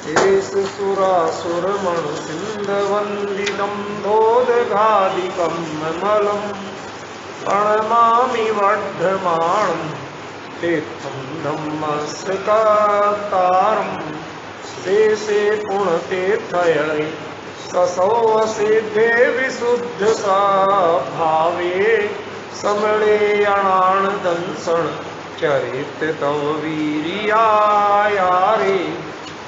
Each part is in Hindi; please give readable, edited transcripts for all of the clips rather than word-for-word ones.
एष सुरासुरमणुसिन्धवन्दितं दोदघादिकं ममलं प्रणमामि वर्धमानं तीर्थं धम्मस्य कर्तारं शेषे पुण्यतीर्थयै ससौवसिद्धे विशुद्धस्वभावे समणे अणानदंसन् चरित तव वीर्यायारे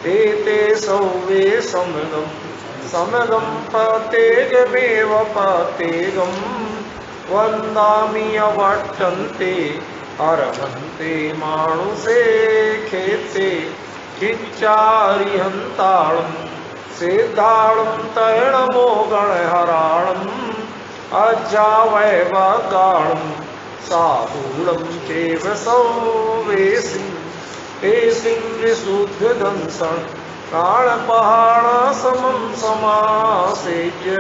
ते सौवे समगं पतेगमेव पतेगं वन्दामि अवर्तन्ते अर्हन्ते मानुषे खेते किच्चारिहन्तालं सिद्धालं तैणमोगणहराणम् अजावैवगाणं साधूलं चैव सौवेसिं तेसिं विशुद्धदंसन् प्राणपहाणसमं समासेज्य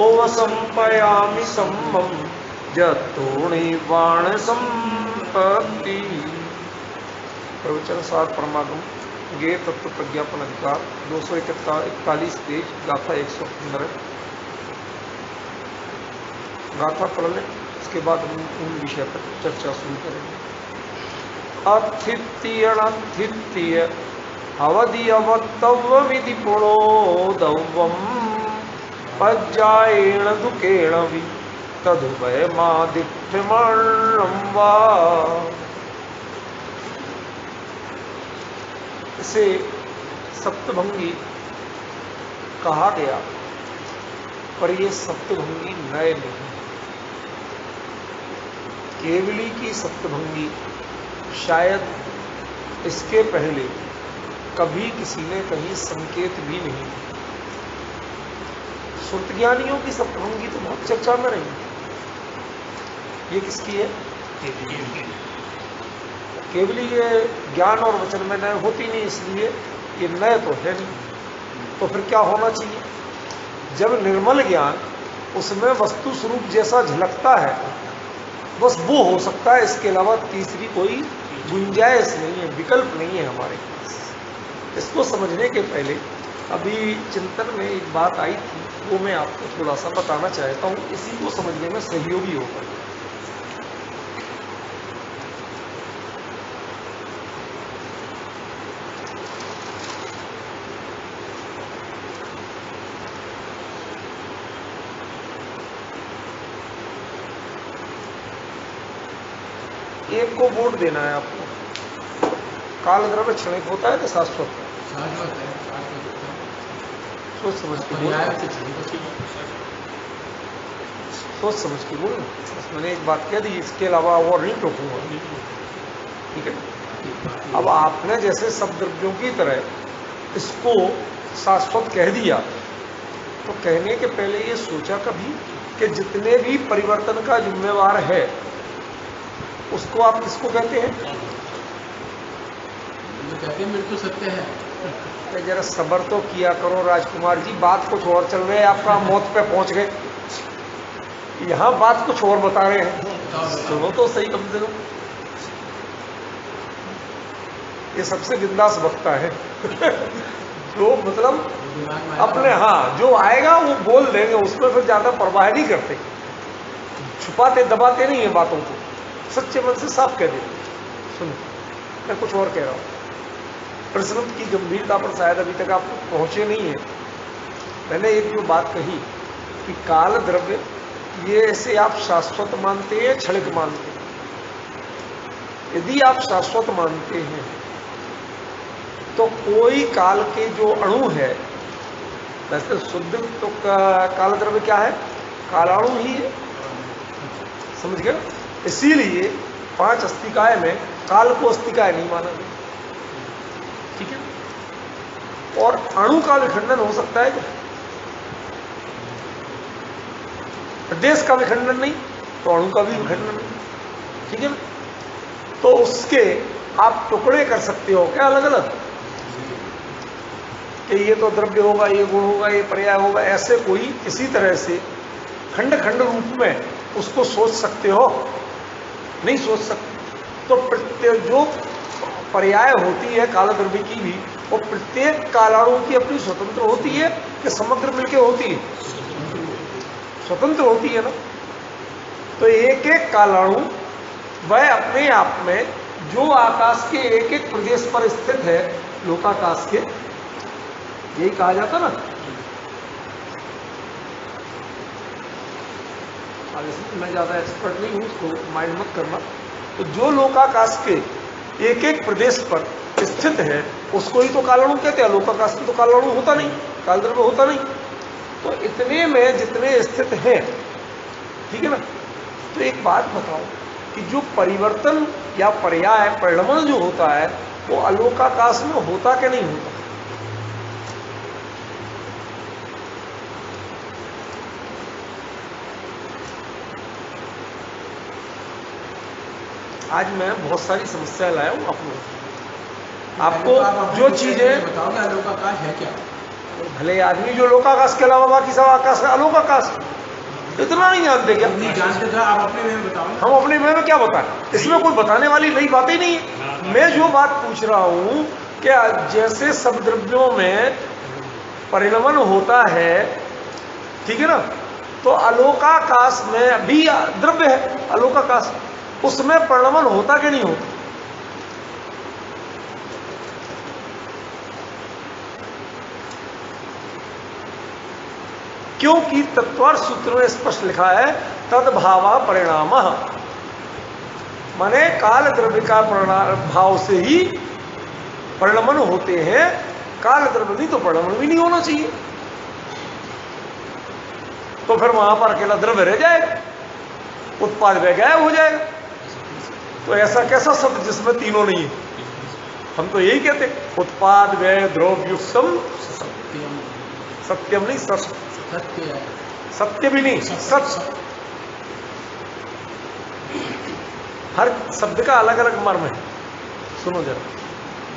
ओवसंपयामि सम्मं जतोणिवाणसंपत्ति। प्रवचन सार परमागम गे तत्व प्रज्ञापन अधिकार 241 पेज गाथा 115। गाथा पढ़ लें, इसके बाद हम उन विषय पर चर्चा शुरू करेंगे। अथित्यणथित्य अवधियवक्तव्य विधि पुणोदव्यम पज्जाएण दुखेण वि तदुभयमादित्यमण्णं वा। इसे सप्तभंगी कहा गया, पर ये सप्तभंगी नए नहीं। केवली की सप्तभंगी शायद इसके पहले कभी किसी ने कहीं संकेत भी नहीं। श्रुतज्ञानियों की सप्तभंगी तो बहुत चर्चा में रही। ये किसकी है? केवली ये ज्ञान और वचन में नए होती नहीं, इसलिए ये नए तो है नहीं। तो फिर क्या होना चाहिए? जब निर्मल ज्ञान उसमें वस्तु स्वरूप जैसा झलकता है, बस वो हो सकता है। इसके अलावा तीसरी कोई गुंजाइश नहीं है, विकल्प नहीं है हमारे पास। इसको समझने के पहले अभी चिंतन में एक बात आई थी, वो मैं आपको थोड़ा सा बताना चाहता हूँ, इसी को समझने में सहयोगी होगा। एक को वोट देना है आपको। काल द्रव्य क्षणिक होता है तो शाश्वत है। सोच समझ के बोलो, सोच समझ के बोलो। मैंने एक बात कह दी, इसके अलावा और नहीं टोकूंगा, ठीक है? अब आपने जैसे सब द्रव्यों की तरह इसको शाश्वत कह दिया, तो कहने के पहले ये सोचा कभी कि जितने भी परिवर्तन का जिम्मेवार है उसको आप किसको कहते हैं? कहते हैं मृत्यु सत्य है। जरा सब्र तो किया करो राजकुमार जी, बात कुछ और चल रहे हैं, आपका मौत पे पहुंच गए, यहाँ बात कुछ और बता रहे हैं। सुनो तो सही कम से कम। ये सबसे बिंदास वक्ता है जो मतलब अपने जो आएगा वो बोल देंगे, उसमें फिर ज्यादा परवाह नहीं करते, छुपाते दबाते नहीं है बातों को, सच्चे मन से साफ कह देते। सुनो, मैं कुछ और कह रहा हूँ। प्रश्न की गंभीरता पर शायद अभी तक आप पहुंचे नहीं है। मैंने एक जो बात कही कि काल द्रव्य ये ऐसे आप शाश्वत मानते हैं, क्षणिक मानते हैं। यदि आप शाश्वत मानते हैं तो कोई काल के जो अणु है, वैसे शुद्ध तो काल द्रव्य क्या है? कालाणु ही है, समझ गए? इसीलिए 5 अस्तिकाय में काल को अस्तिकाय नहीं माना गया, ठीक है? और अणु का विखंडन हो सकता है क्या? देश का विखंडन नहीं तो अणु का भी विखंडन नहीं, ठीक है ना? तो उसके आप टुकड़े कर सकते हो क्या अलग अलग, कि ये तो द्रव्य होगा, ये गुण होगा, ये पर्याय होगा, ऐसे कोई किसी तरह से खंड खंड रूप में उसको सोच सकते हो? नहीं सोच सकते। तो जो पर्याय होती है काल द्रव्य की भी, और प्रत्येक कालाणु की अपनी स्वतंत्र होती है कि समग्र मिलके होती है? स्वतंत्र होती है ना। तो एक एक कालाणु वह अपने आप में जो आकाश के एक एक प्रदेश पर स्थित है, लोकाकाश के, यही कहा जाता ना। मैं ज्यादा एक्सपर्ट नहीं हूं, उसको माइंड मत करना। तो जो लोकाकाश के एक एक प्रदेश पर स्थित है उसको ही तो कालाणु कहते हैं। लोकाकाश में तो कालाणु होता नहीं, कालद्रव्य होता नहीं। तो इतने में जितने स्थित हैं, ठीक है ना। तो एक बात बताओ कि जो परिवर्तन या पर्याय परिणमन जो होता है वो अलोकाकाश में होता कि नहीं होता? आज मैं बहुत सारी समस्याएं लाया हूं आपको जो चीजें बताओ कि अलोकाकाश है क्या? भले आदमी जो लोकाकाश के अलावा बाकी सब आकाश है अलोकाकाश, इतना नहीं जानते क्या? नहीं जानते तो आप अपने में बताओ। हम अपने में क्या बताएं? इसमें कोई बताने वाली नई बात ही नहीं है। मैं जो बात पूछ रहा हूं कि जैसे सब द्रव्यों में परिणमन होता है, ठीक है ना, तो अलोकाकाश में भी द्रव्य है अलोकाकाश, उसमें परिणमन होता कि नहीं होता? क्योंकि तत्वार्थ सूत्र में स्पष्ट लिखा है तद्भावा परिणाम, माने काल द्रव्य का भाव से ही परिणमन होते हैं। काल द्रव्य नहीं तो परिणमन भी नहीं होना चाहिए। तो फिर वहां पर अकेला द्रव्य रह जाएगा, उत्पाद वह गायब हो जाएगा। तो ऐसा कैसा शब्द जिसमें तीनों नहीं है? हम तो यही कहते उत्पाद व्यय द्रव्युक्तम सत्यम नहीं, सत्य, सत्य भी नहीं, सत्य। हर शब्द का अलग अलग मर्म है। सुनो जरा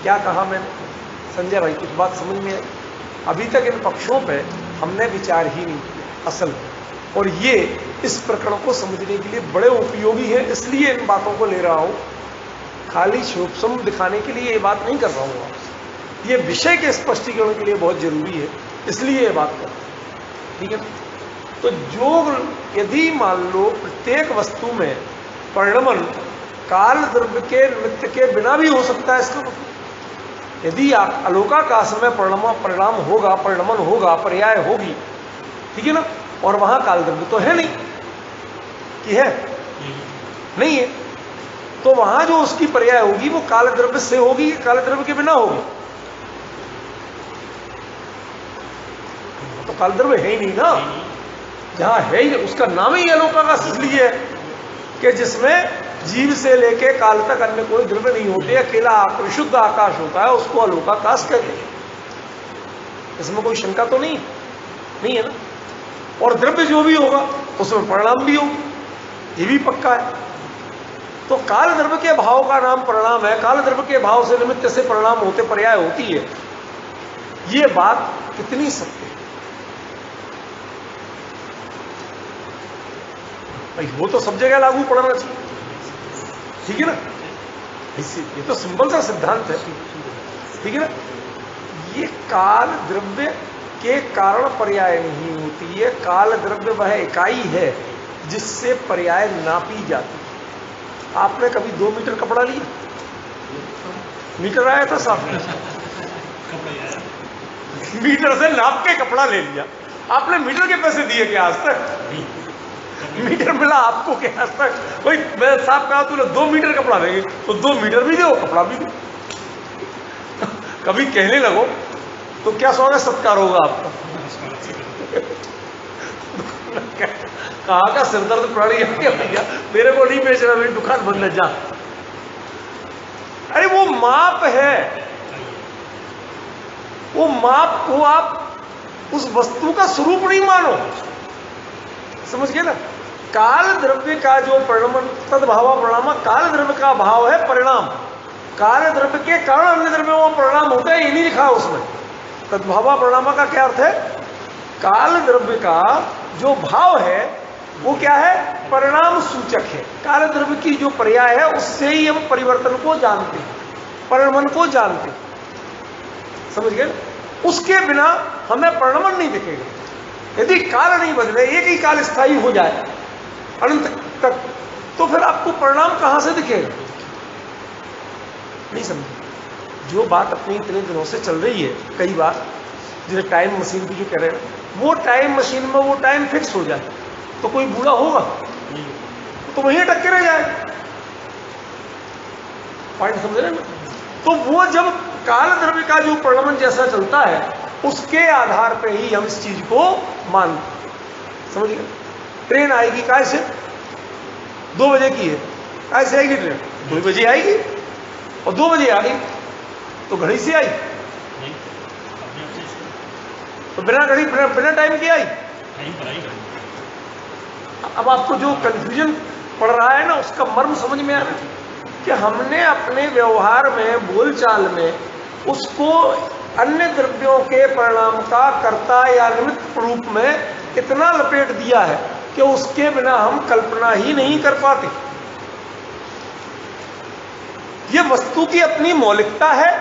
क्या कहा मैंने, संजय भाई की बात समझ में आई? अभी तक इन पक्षों पे हमने विचार ही नहीं किया असल में, और ये इस प्रकरण को समझने के लिए बड़े उपयोगी है, इसलिए इन बातों को ले रहा हूं। खाली सूक्ष्म दिखाने के लिए ये बात नहीं कर रहा हूं आपसे, ये विषय के स्पष्टीकरण के लिए बहुत जरूरी है, इसलिए ये बात कर रहा हूं, ठीक है ना। तो जो यदि मान लो प्रत्येक वस्तु में परिणमन काल द्रव्य के निमित्त के बिना भी हो सकता है, इसका मतलब यदि अलोकाकाश में परिणाम होगा, परिणमन होगा, पर्याय होगी, ठीक है ना, और वहां काल द्रव्य तो है नहीं, कि है नहीं है, तो वहां जो उसकी पर्याय होगी वो काल द्रव्य से होगी, काल द्रव्य के बिना होगी? तो काल द्रव्य है ही नहीं ना। जहां है ही उसका नाम ही अलोकाकाश इसलिए है कि जिसमें जीव से लेके काल तक अन्य कोई द्रव्य नहीं होते, अकेला शुद्ध आकाश होता है, उसको अलोकाकाश कहते हैं। इसमें कोई शंका तो नहीं है ना। और द्रव्य जो भी होगा उसमें परिणाम भी होगा, ये भी पक्का है। तो काल द्रव्य के भाव का नाम परिणाम है, काल द्रव्य के भाव से निमित्त से परिणाम होते, पर्याय होती है। ये बात कितनी सत्य है भाई, वो तो सब जगह लागू पड़ना चाहिए, ठीक है ना। ये तो सिंपल सा सिद्धांत है, ठीक है ना। ये काल द्रव्य के कारण पर्याय नहीं होती है। काल द्रव्य वह इकाई है जिससे पर्याय नापी जाती है। आपने कभी 2 मीटर कपड़ा लिया? मीटर आया था साफ, मीटर से नाप के कपड़ा ले लिया आपने। मीटर के पैसे दिए क्या आज तक? मीटर मिला आपको क्या आज तक? कोई मैं साहब कहा तूने 2 मीटर कपड़ा देंगे तो 2 मीटर भी दो, कपड़ा भी दो। कभी कहने लगो तो क्या स्वागत सत्कार होगा आपका? कहाँ का सिरदर्द पड़ गया भैया, मेरे को नहीं बेच रहा, मेरी दुकान बंद है जा। अरे वो माप है, वो माप को आप उस वस्तु का स्वरूप नहीं मानो, समझ गए ना। काल द्रव्य का जो परिणाम तद्भावा परिणाम, काल द्रव्य का भाव है परिणाम। काल द्रव्य के कारण अन्य द्रव्यों में परिणाम होता है, ये नहीं लिखा उसमें। तद्भावा परिणाम का क्या अर्थ है? काल द्रव्य का जो भाव है वो क्या है? परिणाम सूचक है। काल द्रव्य की जो पर्याय है उससे ही हम परिवर्तन को जानते हैं, परिणमन को जानते हैं, समझ गए? उसके बिना हमें परिणमन नहीं दिखेगा। यदि काल नहीं बदले, एक ही काल स्थायी हो जाए अनंत तक, तो फिर आपको परिणाम कहां से दिखेगा? नहीं समझे? जो बात अपनी इतने दिनों से चल रही है, कई बार जैसे टाइम मशीन की जो कह रहे हैं, वो टाइम मशीन में वो टाइम फिक्स हो जाए तो कोई बूढ़ा होगा तो वहीं अटक के रह जाए। पॉइंट समझ रहे हैं? तो वो जब काल द्रव्य का जो परिणमन जैसा चलता है, उसके आधार पे ही हम इस चीज को मानते। समझ गए? ट्रेन आएगी कैसे? 2 बजे की है, कैसे आएगी ट्रेन? 2 बजे आएगी, और 2 बजे आ गई तो घड़ी से आई, तो बिना घड़ी बिना टाइम की आई। अब आपको जो कंफ्यूजन पड़ रहा है ना, उसका मर्म समझ में आ रहा है कि हमने अपने व्यवहार में, बोलचाल में उसको अन्य द्रव्यों के परिणाम का कर्ता या निमित्त रूप में इतना लपेट दिया है कि उसके बिना हम कल्पना ही नहीं कर पाते। ये वस्तु की अपनी मौलिकता है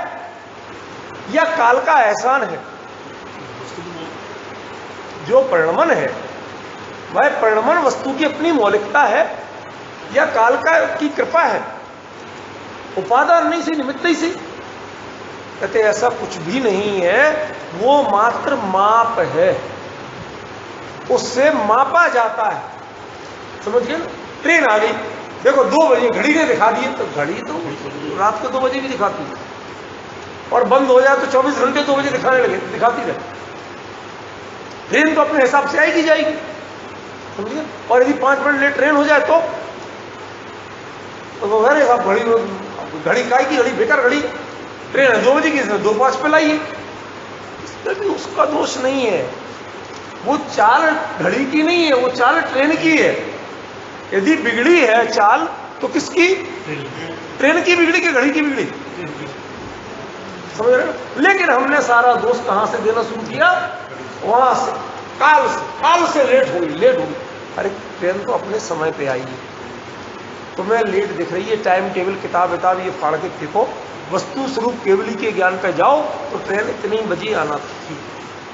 या काल का एहसान है? जो परिणमन है वह परिणमन वस्तु की अपनी मौलिकता है या काल का की कृपा है? उपादान नहीं से, निमित्त ही से। कहते ऐसा कुछ भी नहीं है, वो मात्र माप है, उससे मापा जाता है। समझ गए? ट्रेन आ गई, देखो 2 बजे घड़ी ने दिखा दी, तो घड़ी तो रात को 2 बजे भी दिखाती है, और बंद हो जाए तो 24 घंटे 2 बजे दिखाती रहे। ट्रेन तो अपने हिसाब से आएगी जाएगी, समझिए? और यदि 5 मिनट लेट ट्रेन हो जाए तो अरे साहब घड़ी काय की घड़ी, बेकार घड़ी, ट्रेन है 2 बजे की, 2:05 पे लाइए। इसमें भी उसका दोष नहीं है, वो चाल घड़ी की नहीं है, वो चाल ट्रेन की है। यदि बिगड़ी है चाल तो किसकी? ट्रेन की बिगड़ी कि घड़ी की बिगड़ी? समझ रहे हो? लेकिन हमने सारा दोष कहां से देना शुरू किया? वहां से, काल से लेट होगी। अरे ट्रेन तो अपने समय पे आई है, तुम्हें लेट दिख रही है, टाइम टेबल किताब ये फाड़ के फेंको, वस्तु स्वरूप केवली के ज्ञान पे जाओ, तो ट्रेन इतनी बजे आना थी,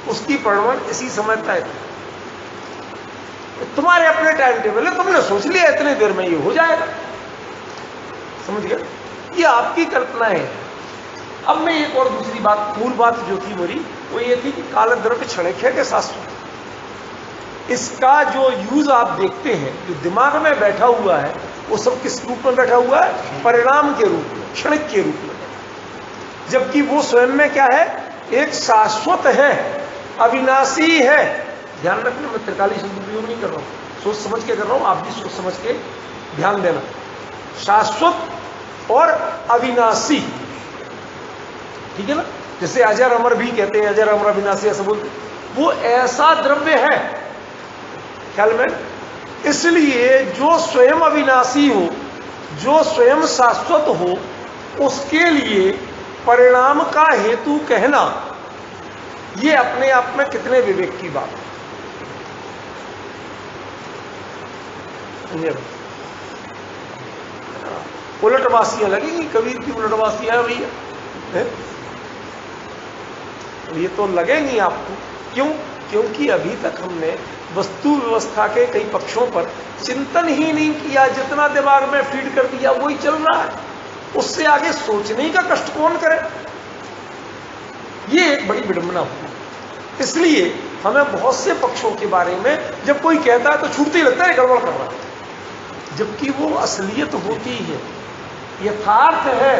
उसकी परिणमन इसी समय तय। तुम्हारे अपने टाइम टेबल है, तुमने सोच लिया इतने देर में ये हो जाएगा। समझ गए? ये आपकी कल्पना है। अब मैं एक और दूसरी बात, मूल बात जो थी मेरी, वो ये थी कि काल द्रव्य क्षणिक है के शाश्वत। इसका जो यूज आप देखते हैं, जो दिमाग में बैठा हुआ है, वो सब किस रूप में बैठा हुआ है? परिणाम के रूप में, क्षणिक के रूप में। जबकि वो स्वयं में क्या है? एक शाश्वत है, अविनाशी है। ध्यान रखना, मैं त्रिकाली शब्द उपयोग नहीं कर रहा हूं, सोच समझ के कर रहा हूं, आप भी सोच समझ के ध्यान देना। शाश्वत और अविनाशी, ठीक है ना? जैसे अजर अमर भी कहते हैं, अजर अमर अविनाशी ऐसा बोलते, वो ऐसा द्रव्य है ख्याल में। इसलिए जो स्वयं अविनाशी हो, जो स्वयं शाश्वत हो, उसके लिए परिणाम का हेतु कहना, ये अपने आप में कितने विवेक की बात है। उलटवासियां लगेंगी, कबीर की उलटवासियां भैया, ये तो लगेंगी आपको। क्यों? क्योंकि अभी तक हमने वस्तु व्यवस्था के कई पक्षों पर चिंतन ही नहीं किया, जितना दिमाग में फीड कर दिया वही चल रहा है, उससे आगे सोचने का कष्ट कौन करे? ये एक बड़ी विडंबना हुई। इसलिए हमें बहुत से पक्षों के बारे में जब कोई कहता है तो छूटते ही लगता है गड़बड़ कर रहा है, जबकि वो असलियत होती है, यथार्थ है।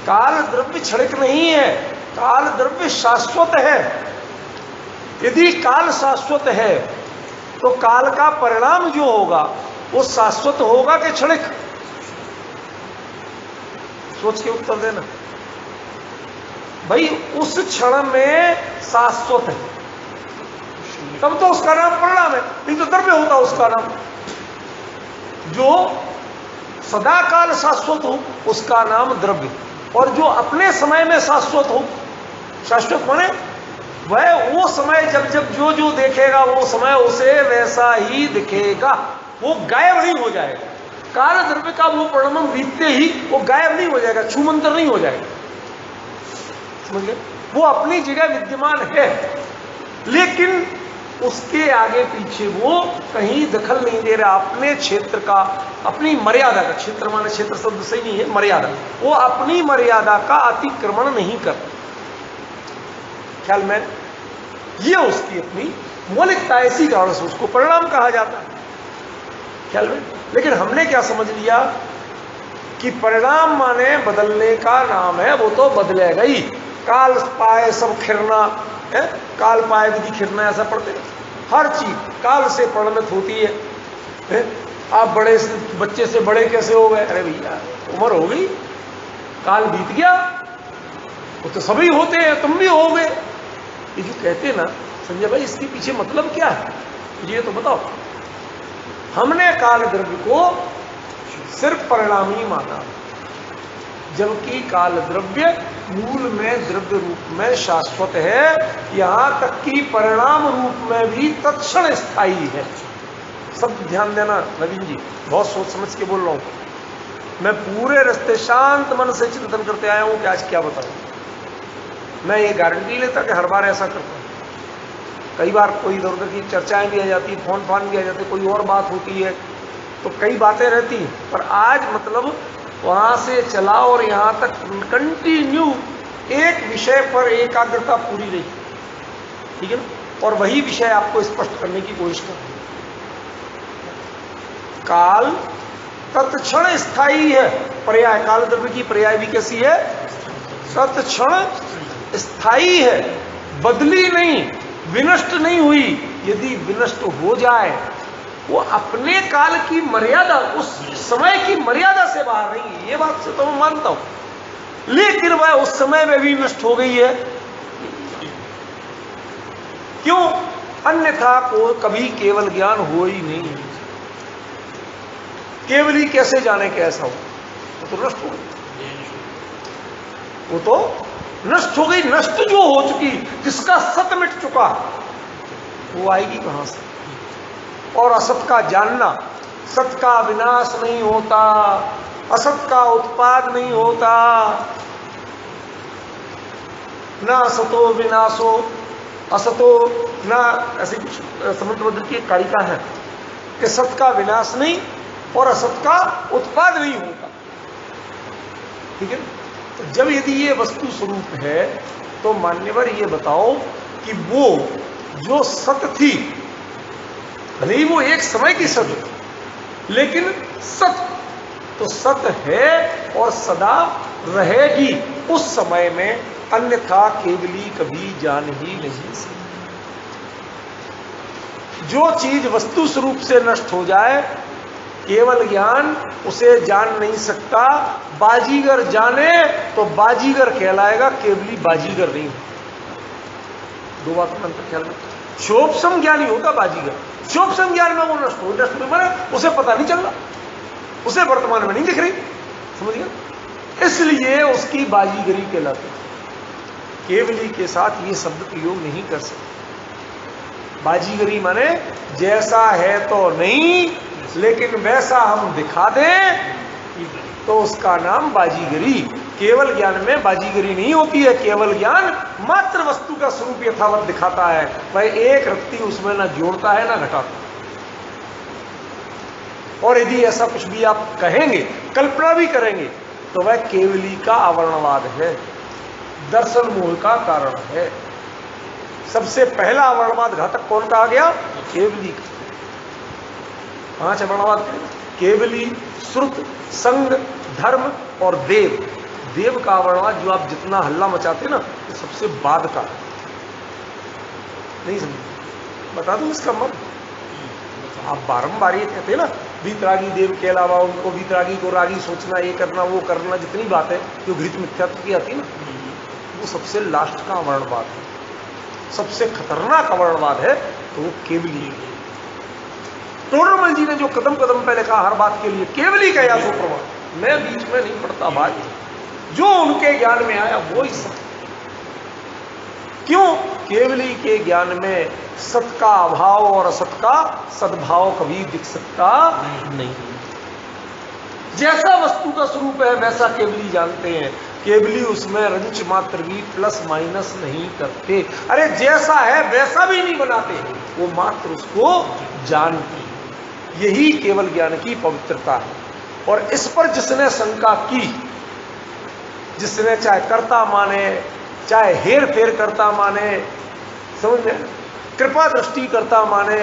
काल द्रव्य क्षणिक नहीं है, काल द्रव्य शाश्वत है। यदि काल शाश्वत है तो काल का परिणाम जो होगा वो शाश्वत होगा कि क्षणिक? सोच के उत्तर देना भाई। उस क्षण में शाश्वत है, तब तो उसका नाम परिणाम है, नहीं तो द्रव्य होता उसका नाम। जो सदा काल शाश्वत हो उसका नाम द्रव्य, और जो अपने समय में शाश्वत हो, शाश्वत माने वह वो समय जब जब जो जो देखेगा वो समय उसे वैसा ही दिखेगा, वो गायब नहीं हो जाएगा। काल द्रव्य का वो परिणाम बीतते ही वो गायब नहीं हो जाएगा, छूमंतर नहीं हो जाएगा। समझ गए? वो अपनी जगह विद्यमान है, लेकिन उसके आगे पीछे वो कहीं दखल नहीं दे रहा अपने क्षेत्र का, अपनी मर्यादा का। क्षेत्र माने क्षेत्र शब्द सही नहीं है, मर्यादा। वो अपनी मर्यादा का अतिक्रमण नहीं कर, ख्याल में, ये उसकी अपनी मौलिकता, इसी कारण से उसको परिणाम कहा जाता है, ख्याल में। लेकिन हमने क्या समझ लिया कि परिणाम माने बदलने का नाम है, वो तो बदलेगा ही। काल पाए सब खिरना है, काल पाए विधि खिरना, ऐसा पढ़ते हैं। हर चीज काल से परिणमित होती है। आप बड़े बच्चे से बड़े कैसे हो गए? अरे भैया उम्र हो गई, काल बीत गया, वो तो सभी होते हैं, तुम भी हो गए। ये जो कहते हैं ना संजय भाई, इसके पीछे मतलब क्या है मुझे ये तो बताओ। हमने काल द्रव्य को सिर्फ परिणाम ही माना, जबकि काल द्रव्य मूल में द्रव्य रूप में शाश्वत है, यहां तक कि परिणाम रूप में भी तत्क्षण स्थायी है। सब ध्यान देना नवीन जी, बहुत सोच समझ के बोल रहा हूं। मैं पूरे रास्ते शांत मन से चिंतन करते आया हूं कि आज क्या बताऊं। मैं ये गारंटी लेता कि हर बार ऐसा करता हूं। कई बार कोई इधर उधर की चर्चाएं भी आ जाती, फोन फान भी आ जाते, कोई और बात होती है, तो कई बातें रहती हैं। पर आज मतलब वहां से चला और यहां तक कंटिन्यू एक विषय पर एकाग्रता पूरी रही, ठीक है ना। और वही विषय आपको स्पष्ट करने की कोशिश कर रही। काल तत्क्षण स्थायी है, पर्याय काल द्रव्य की पर्याय भी कैसी है? तत्क्षण स्थायी है, बदली नहीं, विनष्ट नहीं हुई। यदि विनष्ट हो जाए, वो अपने काल की मर्यादा, उस समय की मर्यादा से बाहर नहीं है, ये बात से तो मैं मानता हूं। लेकिन वह उस समय में भी नष्ट हो गई है। क्यों? अन्यथा को कभी केवल ज्ञान हो ही नहीं। केवल ही कैसे जाने कि ऐसा हो? वो तो नष्ट हो गई, वो तो नष्ट हो गई। नष्ट जो हो चुकी, जिसका सत मिट चुका, वो आएगी कहां से? और असत का जानना, सत का विनाश नहीं होता, असत का उत्पाद नहीं होता। ना असतो विनाशो असतो, ना ऐसी कुछ समुद्र की कारिका है कि सत का विनाश नहीं और असत का उत्पाद नहीं होता, ठीक है। तो जब यदि ये वस्तु स्वरूप है, तो मान्यवर ये बताओ कि वो जो सत थी, भले ही वो एक समय की सत थी, लेकिन सत तो सत है और सदा रहेगी उस समय में, अन्यथा केवली कभी जान ही नहीं सकती। जो चीज वस्तु स्वरूप से नष्ट हो जाए, केवल ज्ञान उसे जान नहीं सकता। बाजीगर जाने तो बाजीगर कहलाएगा, केवली बाजीगर नहीं। दो बात में अंतर ख्याल में। शोभसम ज्ञानी होगा बाजीगर, शोभसम ज्ञान में वो नष्ट हो, नष्ट में माने उसे पता नहीं चल रहा, उसे वर्तमान में नहीं दिख रही, समझ गया। इसलिए उसकी बाजीगरी कहलाती है। केवली के साथ ये शब्द प्रयोग नहीं कर सकते। बाजीगरी माने जैसा है तो नहीं, लेकिन वैसा हम दिखा दें तो उसका नाम बाजीगरी। केवल ज्ञान में बाजीगरी नहीं होती है। केवल ज्ञान मात्र वस्तु का स्वरूप यथावत दिखाता है, वह एक रत्ती उसमें ना जोड़ता है ना घटाता। और यदि ऐसा कुछ भी आप कहेंगे, कल्पना भी करेंगे, तो वह केवली का आवरणवाद है, दर्शन मोह का कारण है। सबसे पहला आवरणवाद घातक कौन कहा गया? केवली का। 5 आवरणवाद: केवली, श्रुत, संग, धर्म और देव। देव का आवरणवाद जो आप जितना हल्ला मचाते ना, तो सबसे बाद का नहीं समझ। बता दूं इसका मत? आप बारंबार ये कहते हैं ना, वीतरागी देव के अलावा उनको वीतरागी को रागी सोचना, ये करना वो करना, जितनी बातें जो घृत मिथ्यात्व की आती है ना, वो सबसे लास्ट का आवरणवाद है, सबसे खतरनाक आवरणवाद है। तो वो केवली। टोडरमल जी ने जो कदम कदम पहले कहा हर बात के लिए, केवली का या सो प्रमाण। मैं बीच में नहीं पढ़ता भाई, जो उनके ज्ञान में आया वो ही सत्य। क्यों? केवली के ज्ञान में सत का अभाव और असत का सद्भाव कभी दिख सकता नहीं। जैसा वस्तु का स्वरूप है वैसा केवली जानते हैं। केवली उसमें रंच मात्र भी प्लस माइनस नहीं करते। अरे जैसा है वैसा भी नहीं बनाते, वो मात्र उसको जानते। यही केवल ज्ञान की पवित्रता है। और इस पर जिसने शंका की, जिसने चाहे कर्ता माने, चाहे हेर फेर करता माने, समझ में, कृपा दृष्टि करता माने,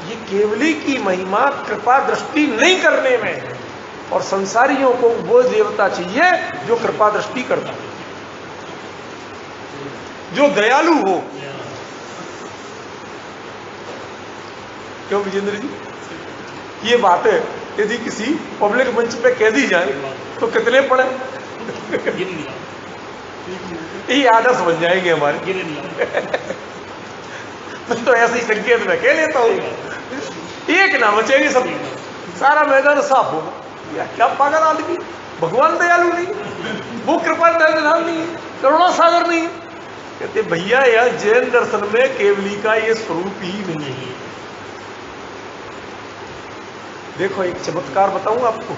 ये केवली की महिमा कृपा दृष्टि नहीं करने में है। और संसारियों को वो देवता चाहिए जो कृपा दृष्टि करता है, जो दयालु हो। क्यों विजेंद्र जी, ये बातें यदि किसी पब्लिक मंच पे कह दी जाए तो कितने पड़े? ये आदर्श बन जाएंगे हमारे। मैं तो ऐसे ही संकेत में कह लेता हूं, एक ना बचेगी, सब सारा मैदान साफ होगा। क्या पागल आदमी, भगवान दयालु नहीं, वो कृपा दयालु नहीं, करुणा सागर नहीं। कहते भैया यह जैन दर्शन में केवली का ये स्वरूप ही नहीं है। देखो एक चमत्कार बताऊं आपको,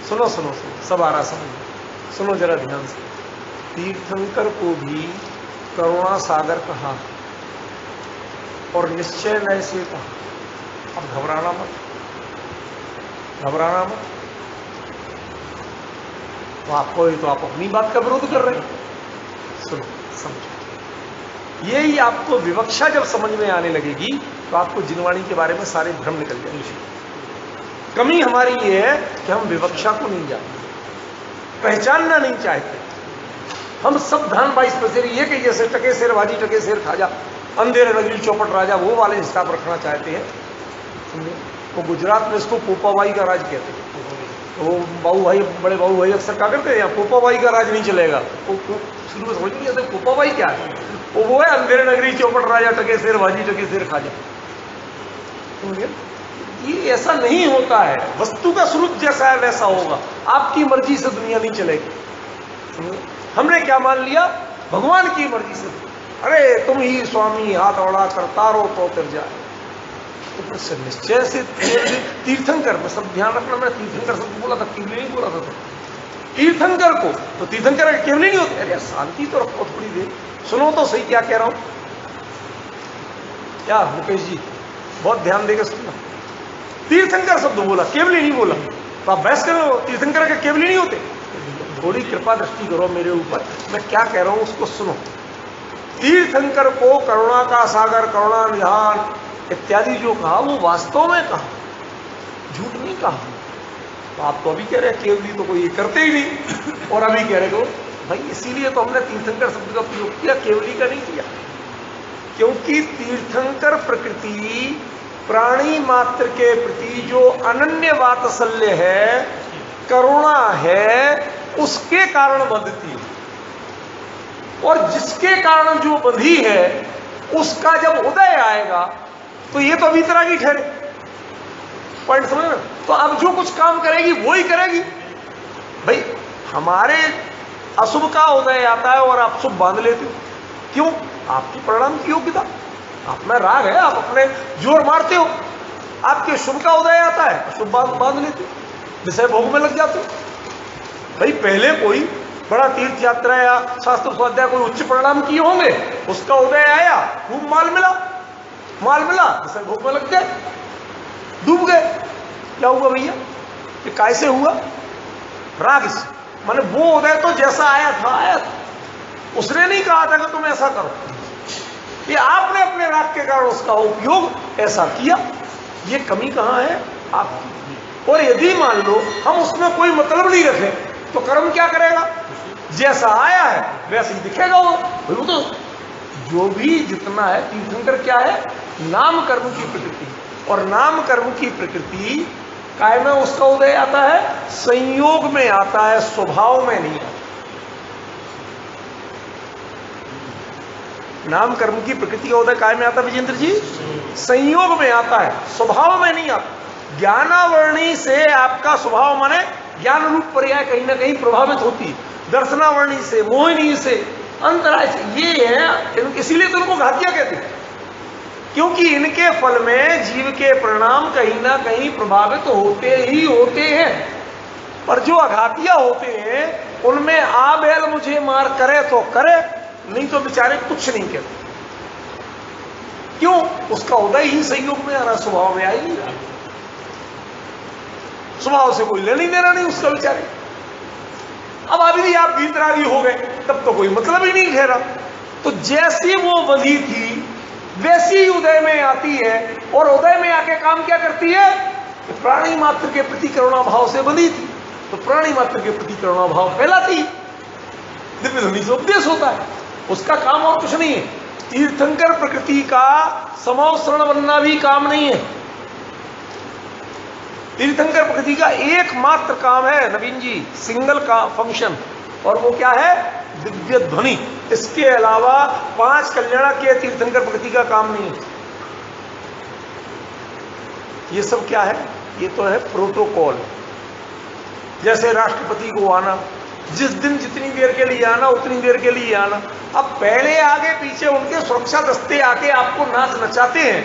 सुनो सुनो सुनो, सब आ रहा समझ, सुनो जरा ध्यान से। तीर्थंकर को भी करुणा सागर कहा और निश्चय नय से कहा। अब घबराना मत, घबराना मत। तो आपको तो आप अपनी बात का विरोध कर रहे हैं। सुनो समझो, यही आपको विवक्षा जब समझ में आने लगेगी तो आपको जिनवाणी के बारे में सारे भ्रम निकल जाएंगे। कमी हमारी ये है कि हम विवक्षा को नहीं जानते, पहचानना नहीं चाहते। हम सब धान 22 पसेरी, ये कि जैसे टके शेर भाजी टके शेर खाजा, अंधेरे नगरी चौपट राजा, वो वाले हिसाब रखना चाहते हैं। समझे? वो गुजरात में इसको पोपाबाई का राज कहते हैं। तो वो बाबू भाई, बड़े बाबू भाई अक्सर क्या करते हैं, यहाँ पोपाबाई का राज नहीं चलेगा। वो शुरू में समझ नहीं आता पोपाबाई क्या है। वो है अंधेरे नगरी चौपट राजा, टके शेर भाजी टके शेर खाजा। समझे? ये ऐसा नहीं होता है। वस्तु का स्वरूप जैसा है वैसा होगा। आपकी मर्जी से दुनिया नहीं चलेगी। हमने क्या मान लिया, भगवान की मर्जी से। अरे तुम ही स्वामी हाथ औड़ा करता रहो तो फिर जाए। तो फिर निश्चय से तीर्थंकर में सब ध्यान रखना, मैंने तीर्थंकर सब बोला था, केवली नहीं बोला था। तीर्थंकर को तो तीर्थंकर केवली नहीं होते। अरे शांति तो रखो थोड़ी देर, सुनो तो सही क्या कह रहा हूं। क्या मुकेश जी, बहुत ध्यान देकर सुनना। तीर्थंकर शब्द बोला, केवली नहीं बोला। तो आप बहस करो, तीर्थंकर के केवली नहीं होते। थोड़ी कृपा दृष्टि करो मेरे ऊपर, मैं क्या कह रहा हूं उसको सुनो। तीर्थंकर को करुणा का सागर, करुणा निधान इत्यादि जो कहा वो वास्तव में कहा, झूठ नहीं कहा। तो आप तो अभी कह रहे हैं केवली तो कोई करते ही नहीं, और अभी कह रहे हो भाई इसीलिए तो हमने तीर्थंकर शब्द का प्रयोग किया, केवली का नहीं किया। क्योंकि तीर्थंकर प्रकृति प्राणी मात्र के प्रति जो अनन्य वात्सल्य है, करुणा है, उसके कारण बंधती है। और जिसके कारण जो बंधी है उसका जब उदय आएगा तो ये तो अभी तरह की ठहरे। पॉइंट समझ ना? तो अब जो कुछ काम करेगी वो ही करेगी। भाई हमारे अशुभ का उदय आता है और आप शुभ बांध लेते हो, क्यों? आपकी परिणाम की योग्यता, आप में राग है, आप अपने जोर मारते हो। आपके शुभ का उदय आता है, शुभ बांध लेते हो, विषय भोग में लग जाते हो। भाई पहले कोई बड़ा तीर्थ यात्रा या शास्त्र स्वाध्याय कोई उच्च परिणाम किए होंगे, उसका उदय आया, खूब माल मिला, विषय भोग में लग गए, डूब गए। क्या हुआ भैया? ये कैसे हुआ? राग से। माने वो उदय तो जैसा आया था, उसने नहीं कहा था कि तुम ऐसा करो, ये आपने अपने राग के कारण उसका उपयोग ऐसा किया। ये कमी कहां है? आपकी। और यदि मान लो हम उसमें कोई मतलब नहीं रखे तो कर्म क्या करेगा? जैसा आया है वैसे ही दिखेगा वो तो। जो भी जितना है, तीर्थंकर क्या है? नाम कर्म की प्रकृति। और नाम कर्म की प्रकृति काय में उसका उदय आता है? संयोग में आता है, स्वभाव में नहीं आता। नाम कर्म की प्रकृति का उदय काय में आता है विजेंद्र जी? संयोग में आता है, स्वभाव में नहीं आता। ज्ञानावरणी से आपका स्वभाव माने ज्ञान रूप पर्याय कहीं ना कहीं प्रभावित होती है, दर्शनावरणी से, मोहिनी से, अंतराय से। ये है, इसीलिए तो उनको घातिया कहते हैं, क्योंकि इनके फल में जीव के परिणाम कहीं ना कहीं प्रभावित होते ही होते हैं। पर जो अघातिया होते हैं उनमें आ बैल मुझे मार करे तो करे, नहीं तो बेचारे कुछ नहीं कहते। क्यों? उसका उदय ही संयोग में आ रहा, स्वभाव में आ ही नहीं रहा, स्वभाव से कोई लेना देना नहीं उसका बेचारे। अब अभी भी आप वीतरागी हो गए तब तो कोई मतलब ही नहीं ठहरा। तो जैसी वो बंधी थी वैसी ही उदय में आती है, और उदय में आके काम क्या करती है? प्राणी मात्र के प्रति करुणा भाव से बंधी थी, तो प्राणी मात्र के प्रति करुणा भाव फैलाती, दिव्य ध्वनि से उपदेश होता है, उसका काम और कुछ नहीं है। तीर्थंकर प्रकृति का समवसरण बनना भी काम नहीं है। तीर्थंकर प्रकृति का एकमात्र काम है नवीन जी, सिंगल का फंक्शन, और वो क्या है? दिव्य ध्वनि। इसके अलावा 5 कल्याण के तीर्थंकर प्रकृति का काम नहीं है। ये सब क्या है? ये तो है प्रोटोकॉल। जैसे राष्ट्रपति को आना, जिस दिन जितनी देर के लिए आना उतनी देर के लिए आना। अब पहले आगे पीछे उनके सुरक्षा दस्ते आके आपको नाच नचाते हैं,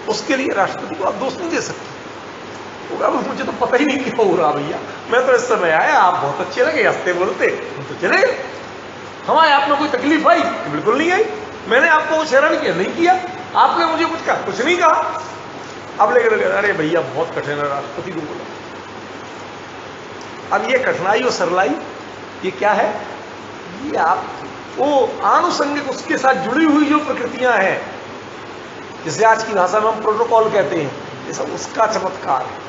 उसके लिए राष्ट्रपति को आप दोष नहीं दे सकते। मुझे तो पता ही नहीं क्या हो रहा भैया, मैं तो इस समय आया, आप बहुत अच्छे लगे, हंसते बोलते, हम तो चले गए। हमारे आप में कोई तकलीफ आई? बिल्कुल नहीं आई। मैंने आपको कुछ हैरान किया? नहीं किया। आपने मुझे कुछ कहा? कुछ नहीं कहा। अब लेकर अरे भैया बहुत कठिन है, राष्ट्रपति को बोला। अब ये कठिनाई और सरलाई ये क्या है? ये आप वो आनुषंगिक उसके साथ जुड़ी हुई जो प्रकृतियां हैं, जिसे आज की भाषा में हम प्रोटोकॉल कहते हैं, ये सब उसका चमत्कार है।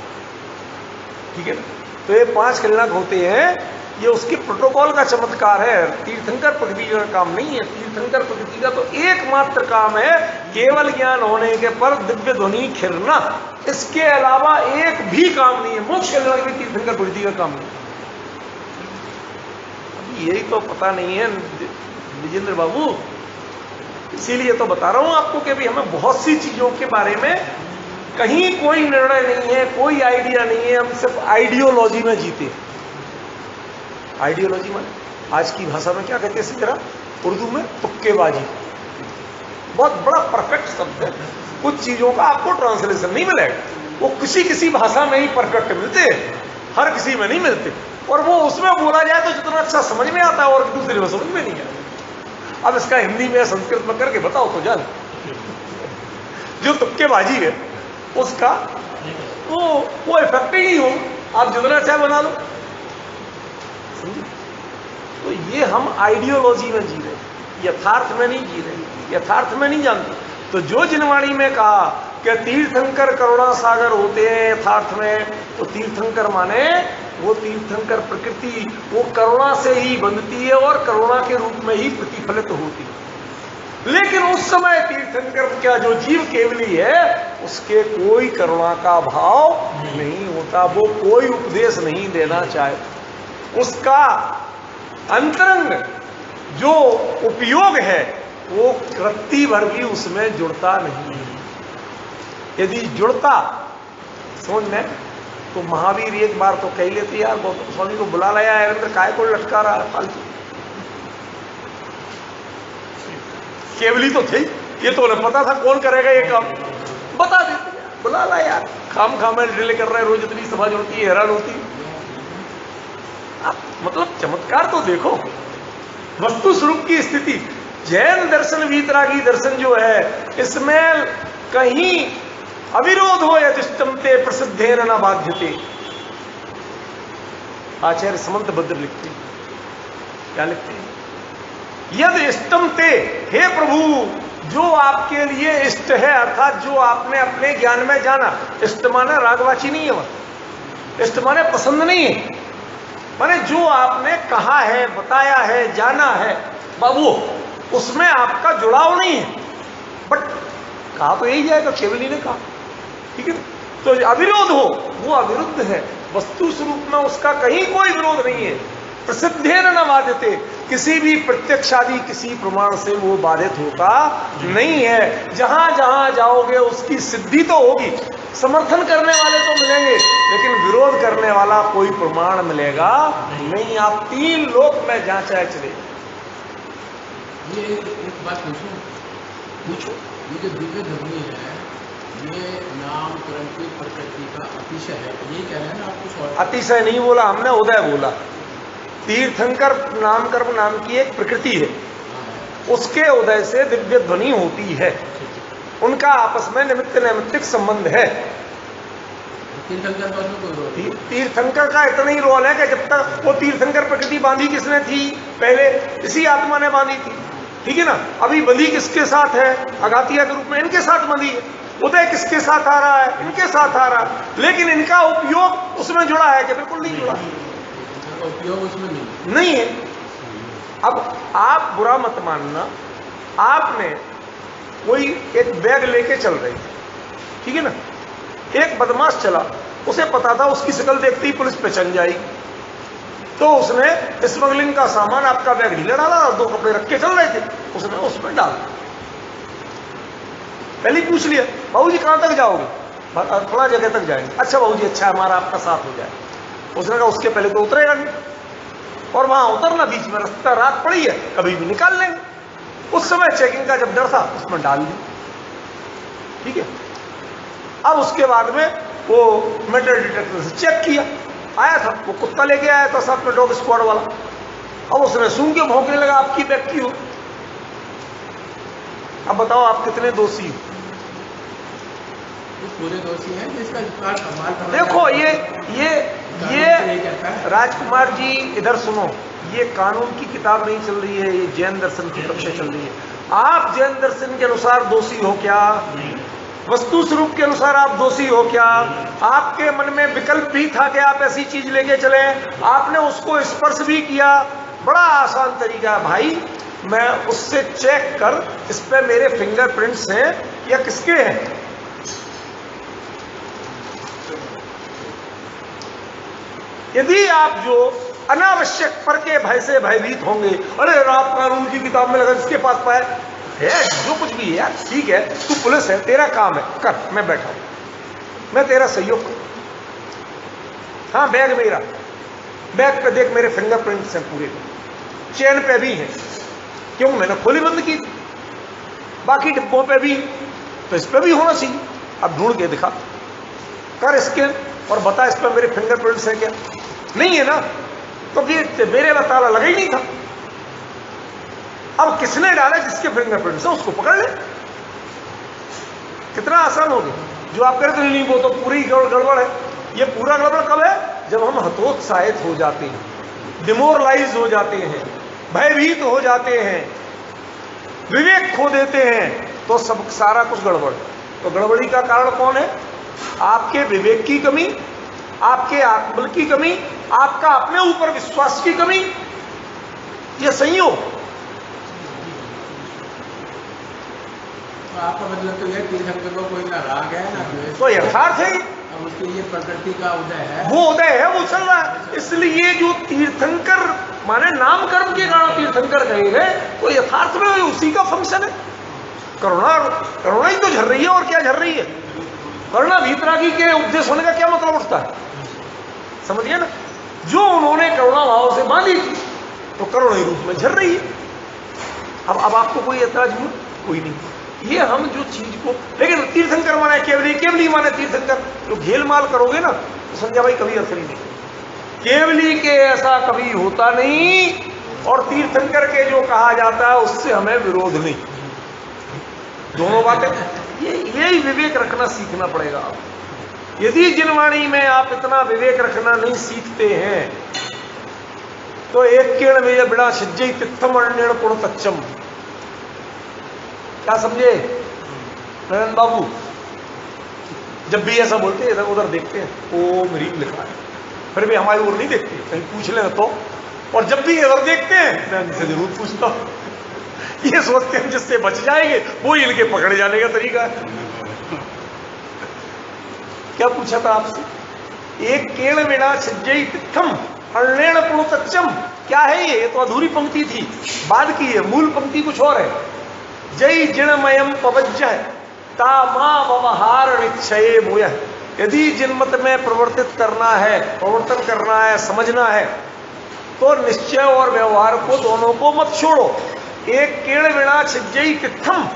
ठीक है ना? तो ये 5 कल्याणक होते हैं, ये उसके प्रोटोकॉल का चमत्कार है। तीर्थंकर प्रकृति का काम नहीं है। तीर्थंकर प्रकृति का तो एकमात्र काम है केवल ज्ञान होने के पर दिव्य ध्वनि खिरना, इसके अलावा एक भी काम नहीं है। मोक्ष कल्याण भी तीर्थंकर प्रकृति का काम नहीं। अभी यही तो पता नहीं है विजेंद्र बाबू, इसीलिए तो बता रहा हूं आपको कि अभी हमें बहुत सी चीजों के बारे में कहीं कोई निर्णय नहीं है, कोई आइडिया नहीं है, हम सिर्फ आइडियोलॉजी में जीते। आइडियोलॉजी माने आज की भाषा में क्या कहते हैं इसी तरह उर्दू में? तुक्केबाजी। बहुत बड़ा परफेक्ट शब्द है। कुछ चीजों का आपको ट्रांसलेशन नहीं मिलेगा, वो किसी किसी भाषा में ही परफेक्ट मिलते हैं, हर किसी में नहीं मिलते। और वो उसमें बोला जाए तो जितना अच्छा समझ में आता है और दूसरे में समझ में नहीं आता। अब इसका हिंदी में संस्कृत में करके बताओ तो जान। जो तुक्केबाजी है उसका वो इफेक्ट ही नहीं हो, आप जितना चाहे बना लो। तो ये हम आइडियोलॉजी में जी रहे, यथार्थ में नहीं जी रहे, यथार्थ में नहीं जानते। तो जो जिनवाणी में कहा कि तीर्थंकर करुणा सागर होते हैं यथार्थ में, तो तीर्थंकर माने वो तीर्थंकर प्रकृति वो करुणा से ही बनती है और करुणा के रूप में ही प्रतिफलित होती है। लेकिन उस समय तीर्थंकर का जो जीव केवली है उसके कोई करुणा का भाव नहीं होता, वो कोई उपदेश नहीं देना चाहे, उसका अंतरंग जो उपयोग है वो रत्ती भर भी उसमें जुड़ता नहीं है। यदि जुड़ता समझ में तो महावीर एक बार तो कह लेते यार गौतम स्वामी को बुला लाया है, काय को लटका रहा है फालतू। केवली तो थी, ये तो उन्हें पता था कौन करेगा ये काम, बता देते यार, बुला ला यार, खाम में डिले कर रहे हैं, रोज इतनी सभा जुड़ती है, हैरान होती है। आप मतलब चमत्कार तो देखो, वस्तु स्वरूप की स्थिति। जैन दर्शन वीतरागी दर्शन जो है इसमें कहीं अविरोध हो यदिष्टम ते प्रसिद्धेन न बाध्यते। आचार्य समंतभद्र लिखते हैं, क्या लिखते हैं? यद इष्टम ते, हे प्रभु जो आपके लिए इष्ट है, अर्थात जो आपने अपने ज्ञान में जाना। इष्ट माने रागवाची नहीं है, वह इष्ट माने पसंद नहीं है, माने जो आपने कहा है, बताया है, जाना है बाबू, उसमें आपका जुड़ाव नहीं है। बट कहा तो यही जाएगा, केवली ने कहा, ठीक है। तो अविरोध हो वो अविरुद्ध है, वस्तु स्वरूप में उसका कहीं कोई विरोध नहीं है। प्रसिद्धेन न बाध्यते, किसी भी प्रत्यक्षादि किसी प्रमाण से वो बाधित होता नहीं है। जहां जहां जाओगे उसकी सिद्धि तो होगी, समर्थन करने वाले तो मिलेंगे, लेकिन विरोध करने वाला कोई प्रमाण मिलेगा नहीं। आप 3 लोक में जहां चाहे चले। ये एक बात पूछो, पूछो। ये जो दिव्य ध्वनि है ये नामकरण की प्रकृति का अतिशय है, यही कह रहे हैं ना आप? कुछ और अतिशय नहीं बोला हमने, उदय बोला। तीर्थंकर नामकर्म नाम की एक प्रकृति है, उसके उदय से दिव्य ध्वनि होती है, उनका आपस में निमित्त नैमित्तिक संबंध है। तीर्थंकर का उसमें कोई रोल नहीं। तीर्थंकर का इतना ही रोल है कि जब तक वो तीर्थंकर प्रकृति बांधी किसने थी? पहले इसी आत्मा ने बांधी थी, ठीक है ना। अभी बंधी किसके साथ है? अघातिया के रूप में इनके साथ बंधी है। उदय किसके साथ आ रहा है? इनके साथ आ रहा है, लेकिन इनका उपयोग उसमें जुड़ा है कि बिल्कुल नहीं जुड़ा? उपयोग उसमें नहीं है। अब आप बुरा मत मानना, आपने कोई एक बैग लेके चल रही थी, ठीक है ना, एक बदमाश चला, उसे पता था उसकी शक्ल देखते ही पुलिस पहचान जाएगी, तो उसने स्मगलिंग का सामान आपका बैग ढीला डाला और 2 कपड़े रख के चल रहे थे, उसने उसमें डाल दिया। पहले ही पूछ लिया, बाबूजी कहां तक जाओगे? थोड़ा जगह तक जाएंगे। अच्छा बाबूजी, अच्छा हमारा आपका साथ हो जाए। उसने कहा उसके पहले तो उतरेगा नहीं, और वहां उतरना बीच में रास्ता, रात पड़ी है, कभी भी निकाल लेंगे। उस समय चेकिंग का जब डर था, उसमें डाल दी, ठीक है। अब उसके बाद में वो मेटल डिटेक्टर से चेक किया, आया था वो कुत्ता लेके आया था साथ में, डॉग स्क्वाड वाला। अब उसने सूंघ के भौंकने लगा, आपकी व्यक्ति हो। अब बताओ आप कितने दोषी हो? पूरे दोषी हैं जिसका देखो ये राजकुमार जी इधर सुनो, ये कानून की किताब नहीं चल रही है, ये जैन दर्शन की तरफ से चल रही है। आप जैन दर्शन के अनुसार दोषी हो क्या? वस्तु स्वरूप के अनुसार आप दोषी हो क्या? आपके मन में विकल्प भी था कि आप ऐसी चीज लेके चले, आपने उसको स्पर्श भी किया। बड़ा आसान तरीका है भाई, मैं उससे चेक कर इस पे मेरे फिंगरप्रिंट्स हैं या किसके हैं। यदि आप जो अनावश्यक पर के भय से भयभीत होंगे, अरे रात कानून की किताब में लगा जिसके पास पाए है, जो कुछ भी है यार, ठीक है, तू पुलिस है, तेरा काम है, कर, मैं बैठा हूं, मैं तेरा सहयोग करूं। हाँ, बैग मेरा, बैग पे देख मेरे फिंगरप्रिंट्स हैं पूरे, चेन पे भी हैं, क्यों? मैंने खोली बंद की, बाकी डिब्बों पे भी, तो इस पे भी होना चाहिए। अब ढूंढ के दिखा, कर स्कैन और बता इस पर मेरे फिंगरप्रिंट्स हैं क्या? नहीं है ना, तो ये मेरे में ताला लगा ही नहीं था। अब किसने डाला? जिसके फिंगरप्रिंट्स है उसको पकड़ ले। कितना आसान हो गया। जो आप कहते नहीं, वो तो पूरी गड़बड़ है। ये पूरा गड़बड़ कब है? जब हम हतोत्साहित हो जाते हैं, डिमोरलाइज हो जाते हैं, भयभीत हो जाते हैं, विवेक खो देते हैं, तो सब सारा कुछ गड़बड़। तो गड़बड़ी का कारण कौन है? आपके विवेक की कमी, आपके आत्मबल की कमी, आपका अपने ऊपर विश्वास की कमी, ये संयोग। तो आपका मतलब तो यह तीर्थंकर को कोई ना राग है ना द्वेष, तो यथार्थ है, अब उसके लिए प्रकृति का उदय है, वो उदय है, वो चल रहा है। इसलिए जो तीर्थंकर माने नाम कर्म के कारण तीर्थंकर कहे गए, तो यथार्थ में उसी का फंक्शन है। करुणा ही तो झर रही है, और क्या झर रही है? करुणा भीतरागी के उपदेश होने का क्या मतलब उठता है? समझिए ना, जो उन्होंने करुणा भाव से बांधी थी, तो करुणा रूप में झर रही है। अब आपको कोई ऐतराज हुआ? कोई नहीं। ये हम जो चीज को, लेकिन तीर्थंकर माने केवली माने तीर्थंकर, जो घेल माल करोगे ना, तो संजय भाई कभी असर ही नहीं। केवली के ऐसा कभी होता नहीं, और तीर्थंकर के जो कहा जाता है उससे हमें विरोध नहीं। दोनों बातें, यही विवेक रखना सीखना पड़ेगा आप। यदि जिनवाणी में आप इतना विवेक रखना नहीं सीखते हैं, तो एक किरण में बिड़ा छिज्जई तित्थम अण्यण पुण तच्चम। क्या समझे नरेंद्र बाबू? जब भी ऐसा बोलते हैं, इधर उधर देखते हैं, ओ मेरी लिखा है, फिर भी हमारी ओर नहीं देखते, कहीं पूछ लें तो। और जब भी इधर देखते हैं, मैं इनसे जरूर पूछता हूं। ये सोचते हैं जिससे बच जाएंगे वो इनके पकड़े जाने का तरीका है। क्या पूछा था आपसे? एक केण विना छिज्जई तित्थम अण्यण पुण तच्चम। क्या है ये? तो अधूरी पंक्ति थी, बाद की है, मूल पंक्ति कुछ और है। जय जिणमयम पवज्य ता मां व्यवहार निश्चय मोय। यदि जिनमत में प्रवर्तित करना है, प्रवर्तन करना है, समझना है, तो निश्चय और व्यवहार को दोनों को मत छोड़ो। एक केण विना छिज्जई तित्थम,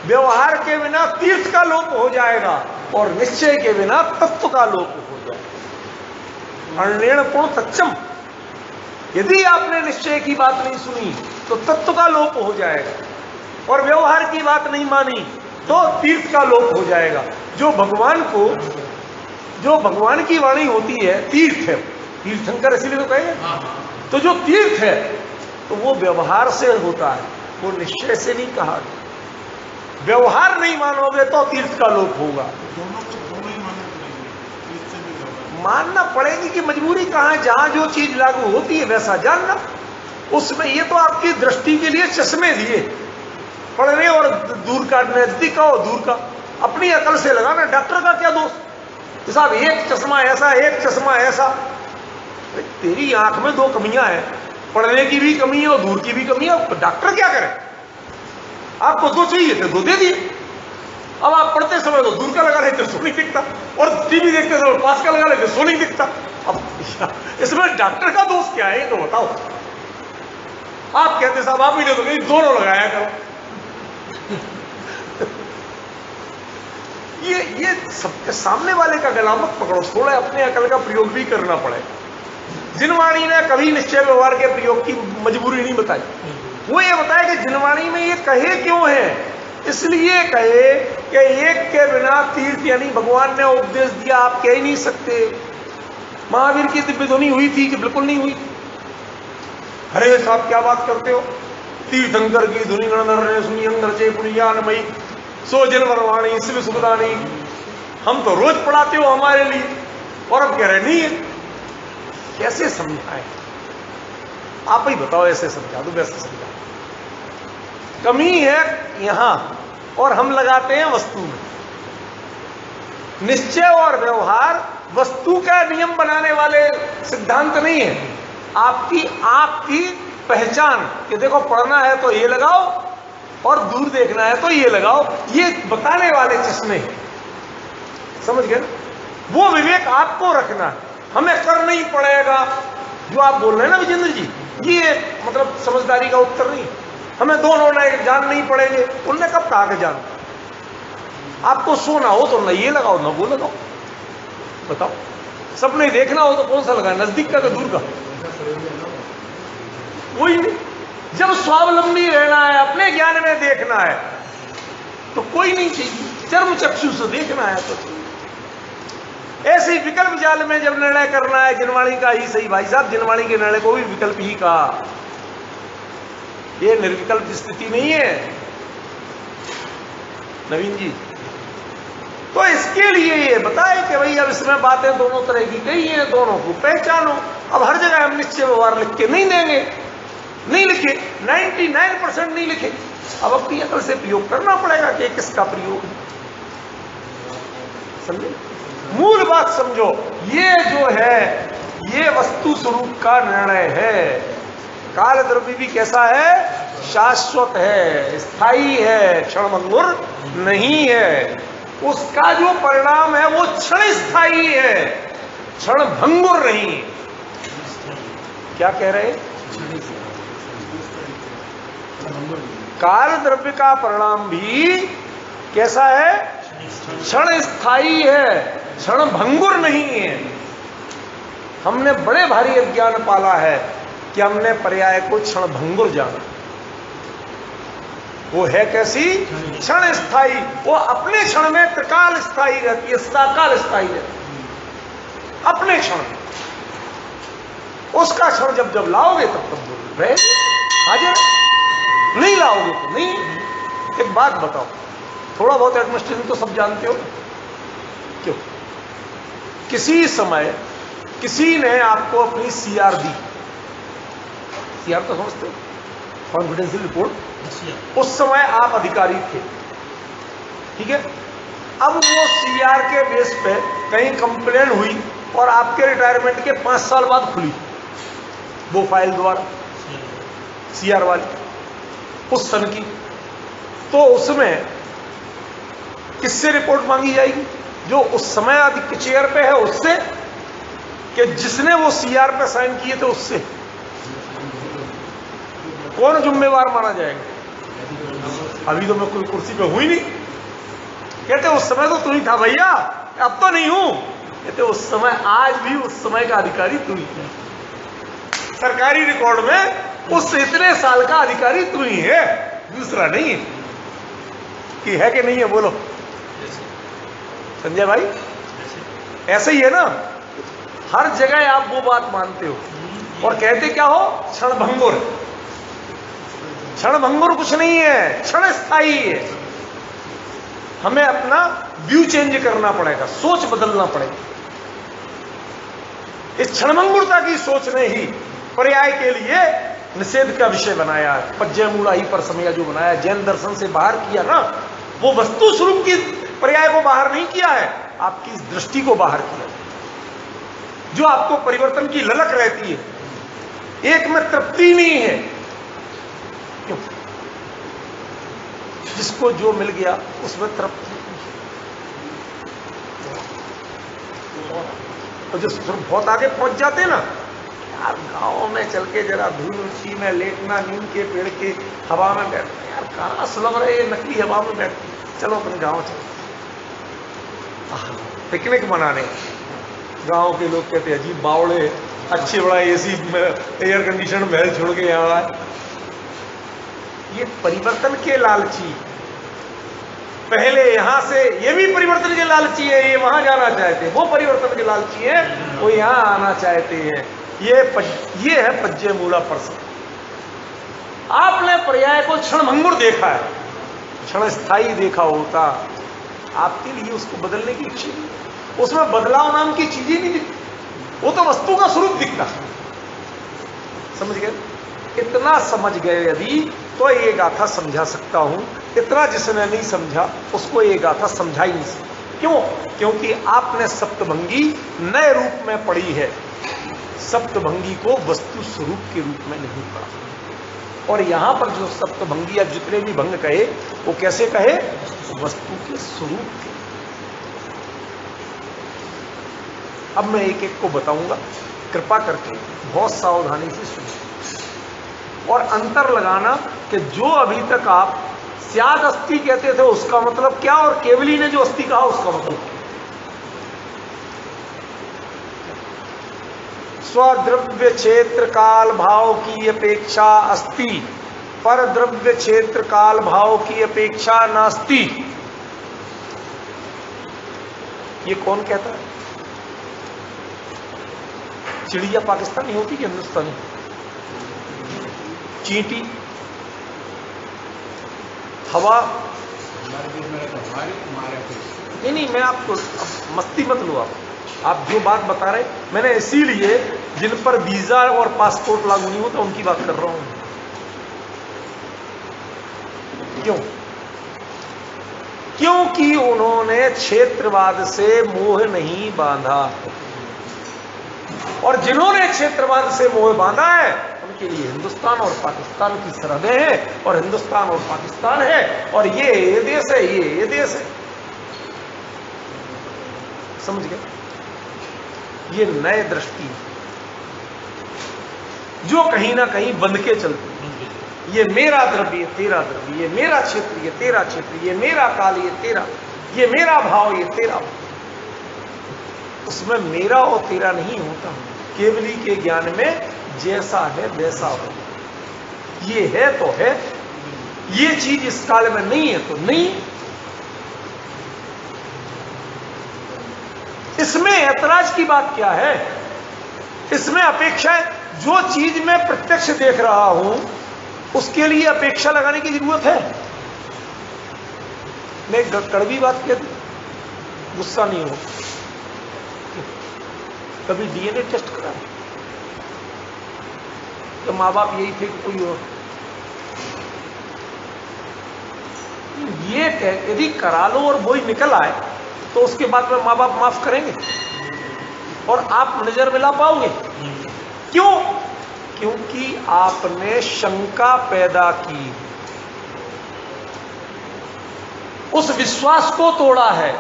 व्यवहार के बिना तीर्थ का लोप हो जाएगा और निश्चय के बिना तत्व का लोप हो जाएगा। अण्येन पूर्ण तच्चम, यदि आपने निश्चय की बात नहीं सुनी तो तत्व का लोप हो जाएगा और व्यवहार की बात नहीं मानी तो तीर्थ का लोप हो जाएगा। जो भगवान की वाणी होती है तीर्थ है, तीर्थंकर इसीलिए तो कहे। तो जो तीर्थ है तो वो व्यवहार से होता है, वो निश्चय से नहीं कहा। व्यवहार नहीं मानोगे तो तीर्थ का लोप होगा। मानना पड़ेगी कि मजबूरी कहां है, जहां जो चीज लागू होती है वैसा जानना। उसमें ये तो आपकी दृष्टि के लिए चश्मे दिए, पढ़ने और दूर का, नजदीक का और दूर का, अपनी अकल से लगाना। डॉक्टर का क्या दोष साहब, एक चश्मा ऐसा एक चश्मा ऐसा। तेरी आंख में दो कमियां हैं, पढ़ने की भी कमी है और दूर की भी कमी है। डॉक्टर क्या करे, आपको दो चाहिए थे दो दे दिए। अब आप पढ़ते समय तो दूर का लगा लेते सो नहीं दिखता और टीवी देखते समय पास का लगा लेते सो नहीं दिखता। अब इसमें डॉक्टर का दोष क्या है ये तो बताओ। आप कहते साहब आप ही ने तो नहीं, दोनों लगाया करो। ये सबके सामने वाले का गला मत पकड़ो, थोड़ा अपने अकल का प्रयोग भी करना पड़े। जिनवाणी ने कभी निश्चय व्यवहार के प्रयोग की मजबूरी नहीं बताई। वो ये बताया कि जिनवाणी में ये कहे क्यों है, इसलिए कहे कि एक के बिना तीर्थ, यानी भगवान ने उपदेश दिया आप कह ही नहीं सकते। महावीर की दिव्य ध्वनि हुई थी कि बिल्कुल नहीं हुई? अरे साहब क्या बात करते हो, तीर्थंकर की ध्वनि गणधर सुनी अंदर चे पुनियानमयी सो जनवरवाणी शिव सुखदानी। हम तो रोज पढ़ाते हो हमारे लिए और अब कह रहे नहीं है। कैसे समझाएं, आप ही बताओ, ऐसे समझा दो वैसे समझा। कमी है यहां और हम लगाते हैं वस्तु में। निश्चय और व्यवहार वस्तु का नियम बनाने वाले सिद्धांत नहीं है। आपकी पहचान कि देखो पढ़ना है तो ये लगाओ और दूर देखना है तो ये लगाओ, ये बताने वाले चश्मे, समझ गए ना? वो विवेक आपको रखना है, हमें कर नहीं पड़ेगा। जो आप बोल रहे हैं ना विजेंद्र जी, ये मतलब समझदारी का उत्तर नहीं। हमें दोनों नए जान नहीं पड़ेंगे, उनने कब कहा कि जान? आपको सोना हो तो न ये लगाओ न वो लगाओ, बताओ। सपने देखना हो तो कौन सा लगाए, नजदीक का दूर का? वही नहीं। जब स्वावलंबी रहना है, अपने ज्ञान में देखना है तो कोई नहीं चाहिए, चर्म चक्षु से देखना है तो। ऐसे ही विकल्प जाल में जब निर्णय करना है, जिनवाणी का ही सही। भाई साहब जिनवाणी के निर्णय को भी विकल्प ही कहा, ये निर्विकल्प स्थिति नहीं है नवीन जी। तो इसके लिए ये बताए कि भाई अब इसमें बातें दोनों तरह की कही हैं, दोनों को पहचानो। अब हर जगह हम निश्चय व्यवहार लिख के नहीं देंगे, नहीं लिखे, 99% नहीं लिखे। अब अपनी अकल से प्रयोग करना पड़ेगा कि किसका प्रयोग है, समझे? मूल बात समझो, ये जो है ये वस्तु स्वरूप का निर्णय है। काल द्रव्य भी कैसा है? शाश्वत है, स्थायी है, क्षणभंगुर नहीं है। उसका जो परिणाम है वो क्षण स्थायी है, क्षण भंगुर नहीं। क्या कह रहे हैं? काल द्रव्य का परिणाम भी कैसा है? क्षण स्थायी है, क्षण भंगुर नहीं है। हमने बड़े भारी अज्ञान पाला है कि हमने पर्याय को क्षण भंगुर जाना। वो है कैसी? क्षण स्थायी। वो अपने क्षण में त्रिकाल स्थायी रहती है, सदाकाल स्थायी रहती है अपने क्षण में। उसका क्षण जब जब लाओगे तब तब रहे हाजिर, नहीं लाओगे तो नहीं। एक बात बताओ, थोड़ा बहुत एडमिनिस्ट्रेशन तो सब जानते हो, क्यों? किसी समय किसी ने आपको अपनी सीआर दी, सीआर तो समझते हो, कॉन्फिडेंशियल रिपोर्ट। उस समय आप अधिकारी थे, ठीक है? अब वो सीआर के बेस पे कहीं कंप्लेन हुई और आपके रिटायरमेंट के 5 साल बाद खुली वो फाइल द्वारा, सीआर वाली उस सन की। तो उसमें किससे रिपोर्ट मांगी जाएगी? जो उस समय अधिक चेयर पे है उससे, कि जिसने वो सीआर पे साइन किए थे उससे? कौन जिम्मेवार माना जाएगा? अभी तो मैं कोई कुर्सी पे हूं ही नहीं। कहते उस समय तो तू ही था भैया, अब तो नहीं हूं। कहते उस समय, आज भी उस समय का अधिकारी तू ही है। सरकारी रिकॉर्ड में उस इतने साल का अधिकारी तू ही है, दूसरा नहीं है। कि है कि नहीं है, बोलो संजय भाई। ऐसे ही है ना, हर जगह आप वो बात मानते हो और कहते क्या हो, क्षणभंगुर। क्षणभंगुर कुछ नहीं है, क्षण स्थायी है। हमें अपना व्यू चेंज करना पड़ेगा, सोच बदलना पड़ेगा। इस क्षणभंगुरता की सोच ने ही पर्याय के लिए निषेध का विषय बनाया है। पज्जय मूढ़ा ही पर समय जो बनाया, जैन दर्शन से बाहर किया ना, वो वस्तु स्वरूप की पर्याय को बाहर नहीं किया है, आपकी इस दृष्टि को बाहर किया। जो आपको परिवर्तन की ललक रहती है, एक में तृप्ति नहीं है। क्यों? जिसको जो मिल गया उसमें तृप्ति। और जो बहुत आगे पहुंच जाते हैं ना, यार गाँव में चल के जरा धूल उसी में लेटना, नीम के पेड़ के हवा में बैठना, यार कहाँ सुलभ रहे ये नकली हवा में बैठती, चलो अपन गाँव चलो पिकनिक मनाने। गांव के लोग कहते हैं अजीब बावड़े, अच्छे बड़ा एसी एयर कंडीशन महल छोड़ के यहाँ आए। ये परिवर्तन के लालची, पहले यहां से ये भी परिवर्तन के लालची है, ये वहां जाना चाहते हैं। वो परिवर्तन के लालची है, वो यहां आना चाहते हैं। ये है पज्जय मूढ़ा प्रश्न। आपने पर्याय को क्षणभंगुर देखा है, क्षण स्थायी देखा होता, आपके लिए उसको बदलने की इच्छा नहीं, उसमें बदलाव नाम की चीज ही नहीं दिखती, वो तो वस्तु का स्वरूप दिखता। समझ गए? इतना समझ गए यदि तो ये गाथा समझा सकता हूं। इतना जिसने नहीं समझा उसको ये गाथा समझा ही नहीं सकता। क्यों? क्योंकि आपने सप्तभंगी नए रूप में पढ़ी है, सप्तभंगी को वस्तु स्वरूप के रूप में नहीं पढ़ा। और यहां पर जो सप्तभंगी या जितने भी भंग कहे, वो कैसे कहे? वस्तु के स्वरूप के। अब मैं एक एक को बताऊंगा, कृपा करके बहुत सावधानी से सुनिए और अंतर लगाना कि जो अभी तक आप स्याद अस्थि कहते थे उसका मतलब क्या, और केवली ने जो अस्थि कहा उसका मतलब क्या। स्वद्रव्य क्षेत्र काल भाव की अपेक्षा अस्ति, पर द्रव्य क्षेत्र काल भाव की अपेक्षा नास्ति। ये कौन कहता है? चिड़िया पाकिस्तानी होती कि हिंदुस्तानी? चींटी, हवा। नहीं, मैं आपको मस्ती मत लो। आप जो बात बता रहे, मैंने इसीलिए जिन पर वीजा और पासपोर्ट लागू नहीं होता उनकी बात कर रहा हूं। क्यों? क्योंकि उन्होंने क्षेत्रवाद से मोह नहीं बांधा, और जिन्होंने क्षेत्रवाद से मोह बांधा है उनके लिए हिंदुस्तान और पाकिस्तान की सरहदें हैं, और हिंदुस्तान और पाकिस्तान है, और ये देश है, ये देश है। समझ गए? ये नए दृष्टि जो कहीं ना कहीं बंध के चलती है। ये मेरा द्रव्य, ये तेरा द्रव्य, ये मेरा क्षेत्र, ये तेरा क्षेत्र, ये मेरा काल, ये तेरा, ये मेरा भाव, ये तेरा। उसमें मेरा और तेरा नहीं होता। केवली के ज्ञान में जैसा है वैसा हो। ये है तो है, ये चीज इस काल में नहीं है तो नहीं। इसमें ऐतराज की बात क्या है? इसमें अपेक्षा है। जो चीज मैं प्रत्यक्ष देख रहा हूं उसके लिए अपेक्षा लगाने की जरूरत है? मैं कड़वी बात कह दी, गुस्सा नहीं हो। कभी डीएनए टेस्ट करा तो माँ बाप यही थे कि कोई और? ये यदि करा लो और वही निकल आए तो उसके बाद में माँ बाप माफ करेंगे और आप नजर मिला पाओगे? क्यों? क्योंकि आपने शंका पैदा की, उस विश्वास को तोड़ा है।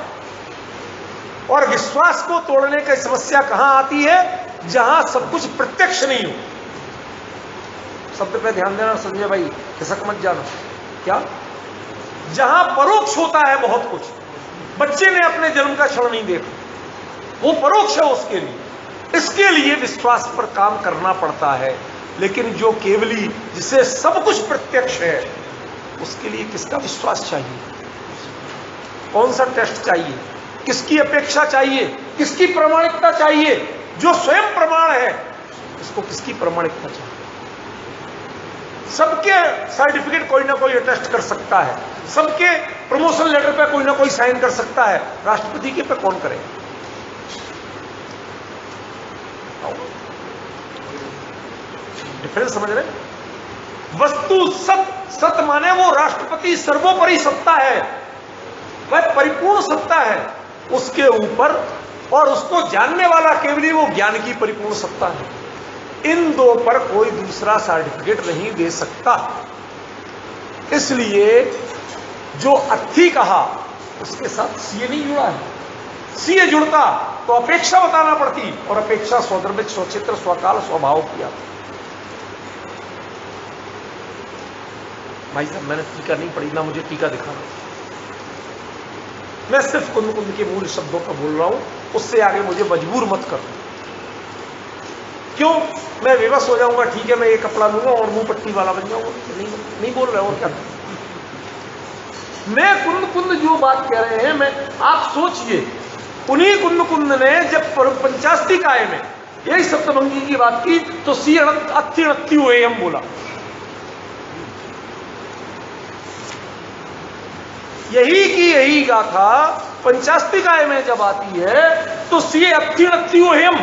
और विश्वास को तोड़ने की समस्या कहां आती है? जहां सब कुछ प्रत्यक्ष नहीं हो। शब्द पे ध्यान देना संजय भाई, खिसक मत जाना। क्या? जहां परोक्ष होता है बहुत कुछ, बच्चे ने अपने जन्म का क्षण नहीं देखा, वो परोक्ष है उसके लिए, इसके लिए विश्वास पर काम करना पड़ता है। लेकिन जो केवली, जिसे सब कुछ प्रत्यक्ष है, उसके लिए किसका विश्वास चाहिए? कौन सा टेस्ट चाहिए? किसकी अपेक्षा चाहिए? किसकी प्रामाणिकता चाहिए? जो स्वयं प्रमाण है, इसको किसकी प्रामाणिकता चाहिए? सबके सर्टिफिकेट कोई ना कोई अटेस्ट कर सकता है, सबके प्रमोशन लेटर पे कोई ना कोई साइन कर सकता है, राष्ट्रपति के पे कौन करे? डिफरेंस समझ रहे? वस्तु सत माने वो राष्ट्रपति सर्वोपरि सत्ता है, वह परिपूर्ण सत्ता है उसके ऊपर, और उसको जानने वाला केवल वो ज्ञान की परिपूर्ण सत्ता है। इन दो पर कोई दूसरा सर्टिफिकेट नहीं दे सकता। इसलिए जो अर्थी कहा उसके साथ सीए नहीं जुड़ा है। सीए जुड़ता तो अपेक्षा बताना पड़ती, और अपेक्षा स्वद्रवित, स्वचित्र, स्वकाल, स्वभाव किया। भाई साहब मैंने टीका नहीं पढ़ी, ना मुझे टीका दिखाना, मैं सिर्फ कुंद कुंद के मूल शब्दों का बोल रहा हूं, उससे आगे मुझे मजबूर मत कर। क्यों? मैं विवश हो जाऊंगा, ठीक है, मैं ये कपड़ा लूंगा और मुंह पट्टी वाला बन जाऊंगा। नहीं बोल रहे, और क्या? मैं कुंद कुंद जो बात कह रहे हैं, मैं आप सोचिए, उन्हीं कुंद कुंद ने जब पंचास्तिकाय में यही सप्तभंगी की बात की तो सी अत्ति अत्ति हुए हम बोला। यही की यही गाथा पंचास्तिकाय में जब आती है तो सी अत्ति अत्ति हुए हम,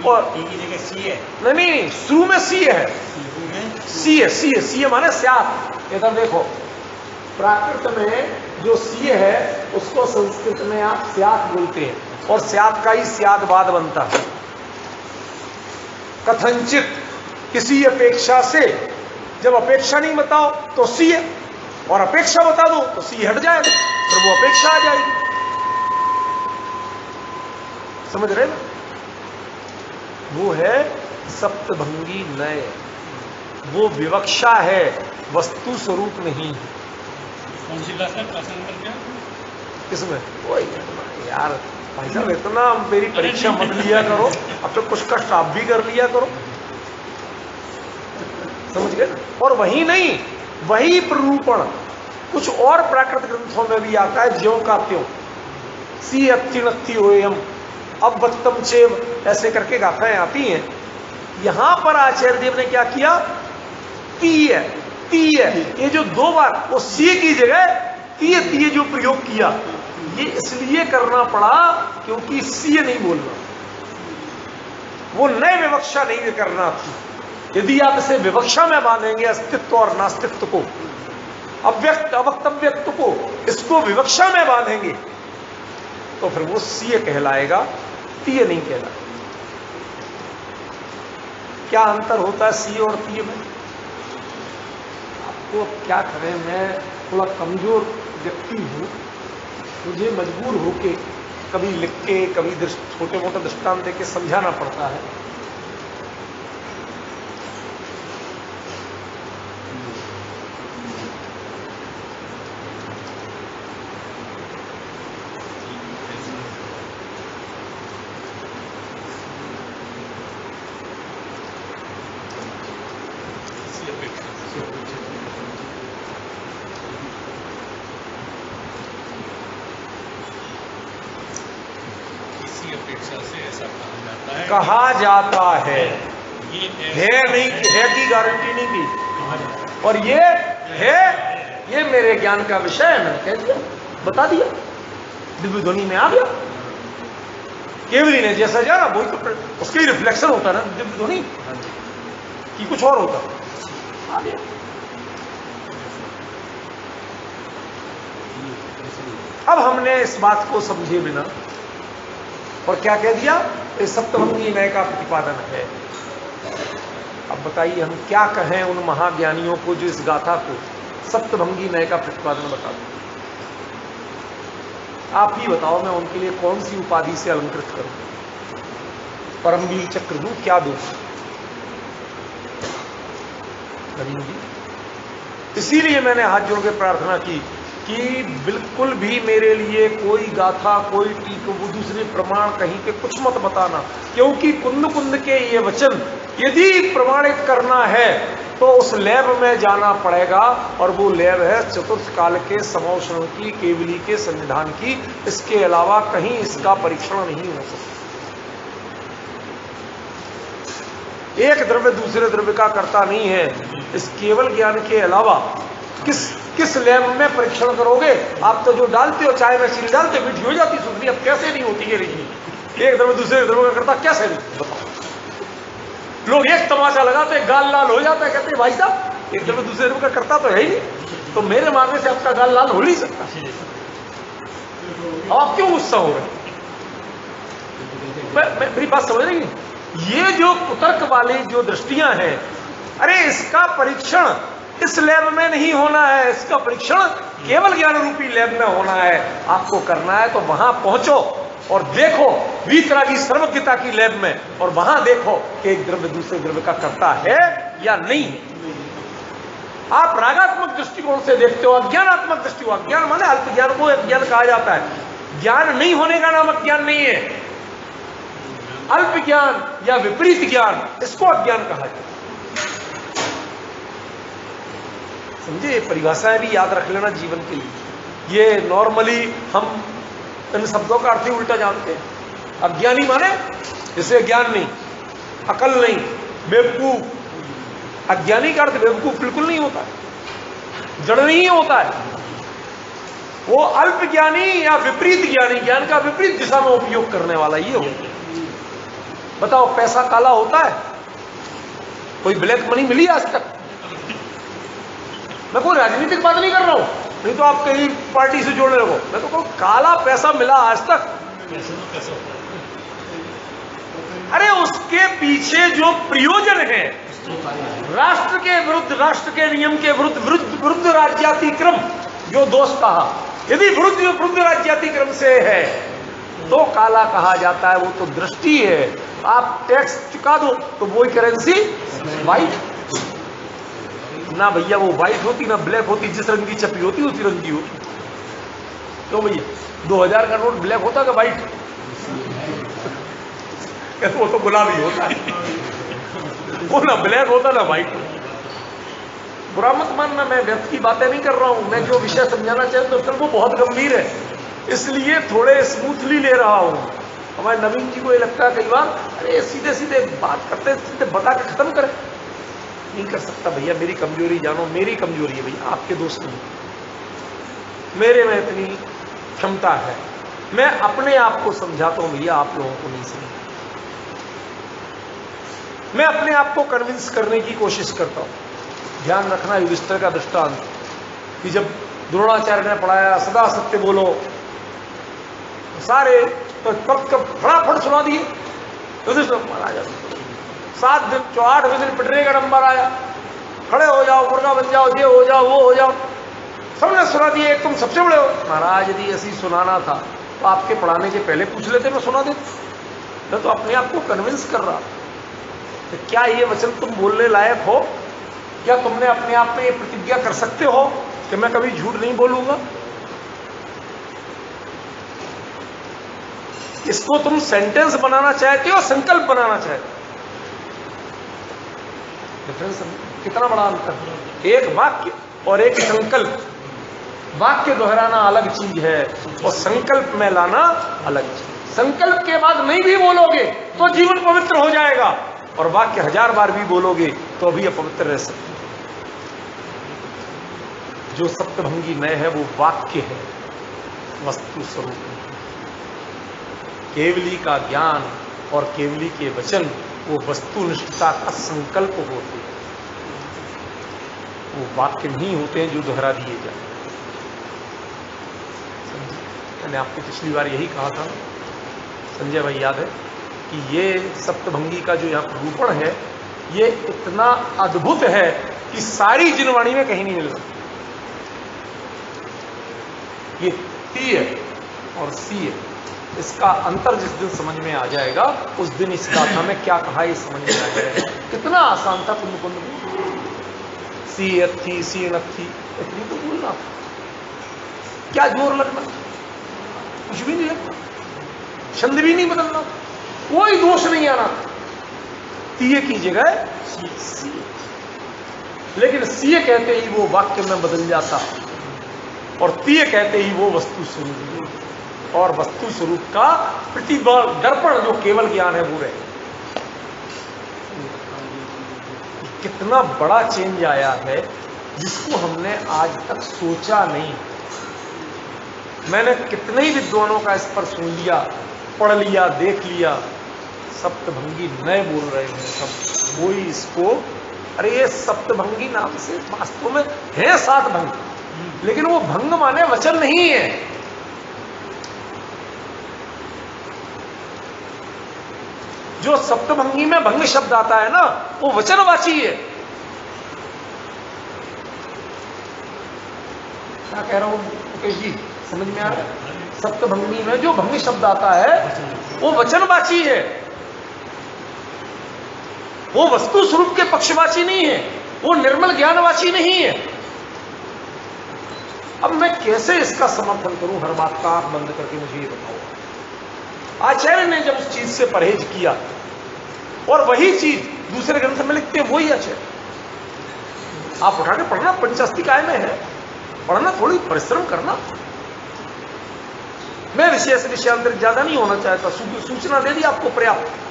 और की जगह सी है। नहीं, शुरू में सी है, सी है माने स्यात्। इधर देखो, प्राकृत में जो सी है उसको संस्कृत में आप स्यात् बोलते हैं, और स्यात् का ही स्याद्वाद बनता है। कथनचित, किसी अपेक्षा से, जब अपेक्षा नहीं बताओ तो सी है, और अपेक्षा बता दो तो सी हट जाएगा, फिर वो अपेक्षा आ जाएगी। समझ रहे ना? वो है सप्तभंगी नय, वो विवक्षा है, वस्तु स्वरूप नहीं है। कौन सी क्लास में प्रश्न नंबर क्या? किसमें? वही यार भाई साहब, इतना मेरी परीक्षा मत लिया करो, अब तो कुछ कष्ट आप भी कर लिया करो। समझ गए? और वही नहीं, वही प्ररूपण कुछ और प्राकृत ग्रंथों में भी आता है, ज्यों का त्यों। सी अत्ति हुए हम, अब बत्तम चेव, ऐसे करके गाथाएं आती हैं। यहां पर आचार्य देव ने क्या किया? ती है, ये जो दो बार वो सी की जगह ती जो प्रयोग किया, ये इसलिए करना पड़ा क्योंकि सी नहीं बोलना, वो नए विवक्षा नहीं करना थी। यदि आप इसे विवक्षा में बांधेंगे, अस्तित्व और नास्तित्व को, अव्यक्त अवक्तव्यत्व को, इसको विवक्षा में बांधेंगे, तो फिर वो सी कहलाएगा, ती नहीं कहलाएगा। क्या अंतर होता है सी और ती में? आपको क्या करें, मैं थोड़ा कमजोर व्यक्ति हूं, मुझे मजबूर होके कभी लिख के, कभी छोटे मोटे दृष्टांत देके समझाना पड़ता है। कहा जाता है, है नहीं, है की गारंटी नहीं दी, और ये है, ये मेरे ज्ञान का विषय है, मैंने कह दिया, बता दिया, दिव्य ध्वनि में आ गया। केवली ने जैसा जाना वही तो उसके ही रिफ्लेक्शन होता है ना, दिव्य ध्वनि कि कुछ और होता आ गया। अब हमने इस बात को समझे बिना और क्या कह दिया? ये सप्तभंगी नय का प्रतिपादन है। अब बताइए हम क्या कहें उन महाज्ञानियों को जो इस गाथा को सप्तभंगी नय का प्रतिपादन बता दें? आप ही बताओ, मैं उनके लिए कौन सी उपाधि से अलंकृत करूं? परमवीर चक्र दूं, क्या दूं? नवीन जी इसीलिए मैंने हाथ जोड़ के प्रार्थना की कि बिल्कुल भी मेरे लिए कोई गाथा, कोई टीक, वो दूसरे प्रमाण कहीं के कुछ मत बताना, क्योंकि कुंद कुंद के ये वचन यदि प्रमाणित करना है तो उस लैब में जाना पड़ेगा, और वो लैब है चतुर्थ काल के समौषण की, केवली के संविधान की। इसके अलावा कहीं इसका परीक्षण नहीं हो सकता। एक द्रव्य दूसरे द्रव्य का करता नहीं है। इस केवल ज्ञान के अलावा किस लैब में परीक्षण करोगे? आप तो जो डालते हो, चाय में चीनी डालते हो, मीठी हो जाती सुधरी, अब कैसे नहीं होती है रही? एक द्रव्य दूसरे द्रव्य का करता कैसे नहीं, बताओ। लोग एक तमाचा लगाते, गाल लाल हो जाता है, कहते हैं भाई साहब एक द्रव्य दूसरे द्रव्य का करता तो है ही नहीं, तो मेरे मारने से आपका गाल लाल हो नहीं सकता। अब आप क्यों गुस्सा हो रहे? मेरी बात समझ रही है? ये जो कुतर्क वाली जो दृष्टियां हैं, अरे इसका परीक्षण इस लैब में नहीं होना है, इसका परीक्षण केवल ज्ञान रूपी लैब में होना है। आपको करना है तो वहां पहुंचो और देखो वीतरागी सर्वज्ञता की लैब में, और वहां देखो कि एक द्रव्य दूसरे द्रव्य का करता है या नहीं। आप रागात्मक दृष्टिकोण से देखते हो, अज्ञानात्मक दृष्टिकोण, अज्ञान माने अल्प ज्ञान को अज्ञान कहा जाता है। ज्ञान नहीं होने का नाम अज्ञान नहीं है। अल्प ज्ञान या विपरीत ज्ञान, इसको अज्ञान कहा जाता है। समझे? परिभाषाएं भी याद रख लेना जीवन के लिए। ये नॉर्मली हम इन शब्दों का अर्थ ही उल्टा जानते हैं। अज्ञानी माने जैसे ज्ञान नहीं, अकल नहीं, बेवकूफ। अज्ञानी का अर्थ बेवकूफ बिल्कुल नहीं होता है, जड़ नहीं होता है। वो अल्प ज्ञानी या विपरीत ज्ञानी, ज्ञान का विपरीत दिशा में उपयोग करने वाला ये होता है। बताओ, पैसा काला होता है? कोई ब्लैक मनी मिली आज तक? मैं कोई राजनीतिक बात नहीं कर रहा हूं, नहीं तो आप कहीं पार्टी से जोड़ने लगो। मैं तो कहूं काला पैसा मिला आज तक? अरे उसके पीछे जो प्रयोजन है, राष्ट्र के विरुद्ध, राष्ट्र के नियम के विरुद्ध राज्यातिक्रम, जो दोष कहा, यदि विरुद्ध राज्यातिक्रम से है तो काला कहा जाता है। वो तो दृष्टि है। आप टैक्स चुका दो तो वही करेंसी व्हाइट ना भैया, वो व्हाइट होती ना ब्लैक होती, जिस रंग की छपी होती उसी रंग की होती। क्यों भैया 2000 का नोट ब्लैक होता कि व्हाइट? वो तो गुलाबी होता है, वो ना ब्लैक होता ना व्हाइट। बुरा मत मानना, मैं व्यर्थ की बातें नहीं कर रहा हूं। मैं जो विषय समझाना चाहता हूं वो बहुत गंभीर है, इसलिए थोड़े स्मूथली ले रहा हूं। हमारे नवीन जी को ये लगता है कई बार, अरे सीधे सीधे बात करते, सीधे बता के खत्म करें। नहीं कर सकता भैया, मेरी कमजोरी जानो। मेरी कमजोरी है भैया, आपके दोस्त नहीं। मेरे में इतनी क्षमता है, मैं अपने आप को समझाता हूं भैया, आप लोगों को नहीं समझ। मैं अपने आप को कन्विंस करने की कोशिश करता हूं। ध्यान रखना युधिष्ठिर का दृष्टांत, कि जब द्रोणाचार्य ने पढ़ाया सदा सत्य बोलो, सारे तो फटाफट सुना दिए। युधिष्ठिर महाराज 7 दिन 8वें दिन पिटने का नंबर आया, खड़े हो जाओ, मुर्गा बन जाओ, ये हो जाओ, वो हो जाओ, सबने सुना दिए। तुम सबसे बड़े हो। महाराज यदि ऐसी सुनाना था तो आपके पढ़ाने के पहले पूछ लेते, मैं सुना देता। मैं तो अपने आप को कन्विंस कर रहा। तो क्या ये वचन तुम बोलने लायक हो? क्या तुमने अपने आप में ये प्रतिज्ञा कर सकते हो कि मैं कभी झूठ नहीं बोलूंगा? इसको तुम सेंटेंस बनाना चाहते हो, संकल्प बनाना चाहते हो? डिफरेंस कितना बड़ा अंतर। एक वाक्य और एक संकल्प। वाक्य दोहराना अलग चीज है और संकल्प में लाना अलग चीज। संकल्प के बाद नहीं भी बोलोगे तो जीवन पवित्र हो जाएगा, और वाक्य 1000 बार भी बोलोगे तो भी अपवित्र रह सकते। जो सप्तभंगी नय है वो वाक्य है, वस्तु स्वरूप। केवली का ज्ञान और केवली के वचन वो वस्तुनिष्ठता का संकल्प होते हैं, वो वाक्य नहीं होते हैं जो दोहरा दिए जाए। मैंने आपको पिछली बार यही कहा था, संजय भाई याद है, कि ये सप्तभंगी का जो यहाँ प्ररूपण है ये इतना अद्भुत है कि सारी जिनवाणी में कहीं नहीं मिल सकता। ये टी है और सी है, इसका अंतर जिस दिन समझ में आ जाएगा उस दिन इस गाथा में क्या कहा ये समझ में आ जाएगा। कितना आसान था कुंद कुंद में। सी अथी सी नथी, इतनी तो बोलना, क्या जोर लगना, कुछ भी नहीं लगना, छंद भी नहीं बदलना, कोई दोष नहीं आना, तीये की जगह सी। लेकिन सीए कहते ही वो वाक्य में बदल जाता और तीय कहते ही वो वस्तु स्वरूप, और वस्तु स्वरूप का प्रतिबल दर्पण जो केवल ज्ञान है वो रहे। कितना बड़ा चेंज आया है जिसको हमने आज तक सोचा नहीं। मैंने कितने ही विद्वानों का इस पर सुन लिया, पढ़ लिया, देख लिया, सप्तभंगी नए बोल रहे हैं सब, वही इसको, अरे ये सप्तभंगी नाम से वास्तव में है 7 भंग, लेकिन वो भंग माने वचन नहीं है। जो सप्तभंगी में भंग शब्द आता है ना, वो वचनवाची है। क्या कह रहा हूं मुकेश जी, समझ में आ रहा है? सप्तभंगी में जो भंग शब्द आता है वो वचनवाची है, वो वस्तु स्वरूप के पक्षवाची नहीं है, वो निर्मल ज्ञानवाची नहीं है। अब मैं कैसे इसका समर्थन करूं हर बात का? आंख बंद करके मुझे ये बताओ। आचार्य ने जब उस चीज से परहेज किया और वही चीज दूसरे ग्रंथ में लिखते हैं, वही आचार्य आप उठा के पढ़ना, पंचास्तिकाय में है, पढ़ना, थोड़ी परिश्रम करना। मैं विषय से विषयांतरित ज्यादा नहीं होना चाहता, सूचना दे दी आपको पर्याप्त।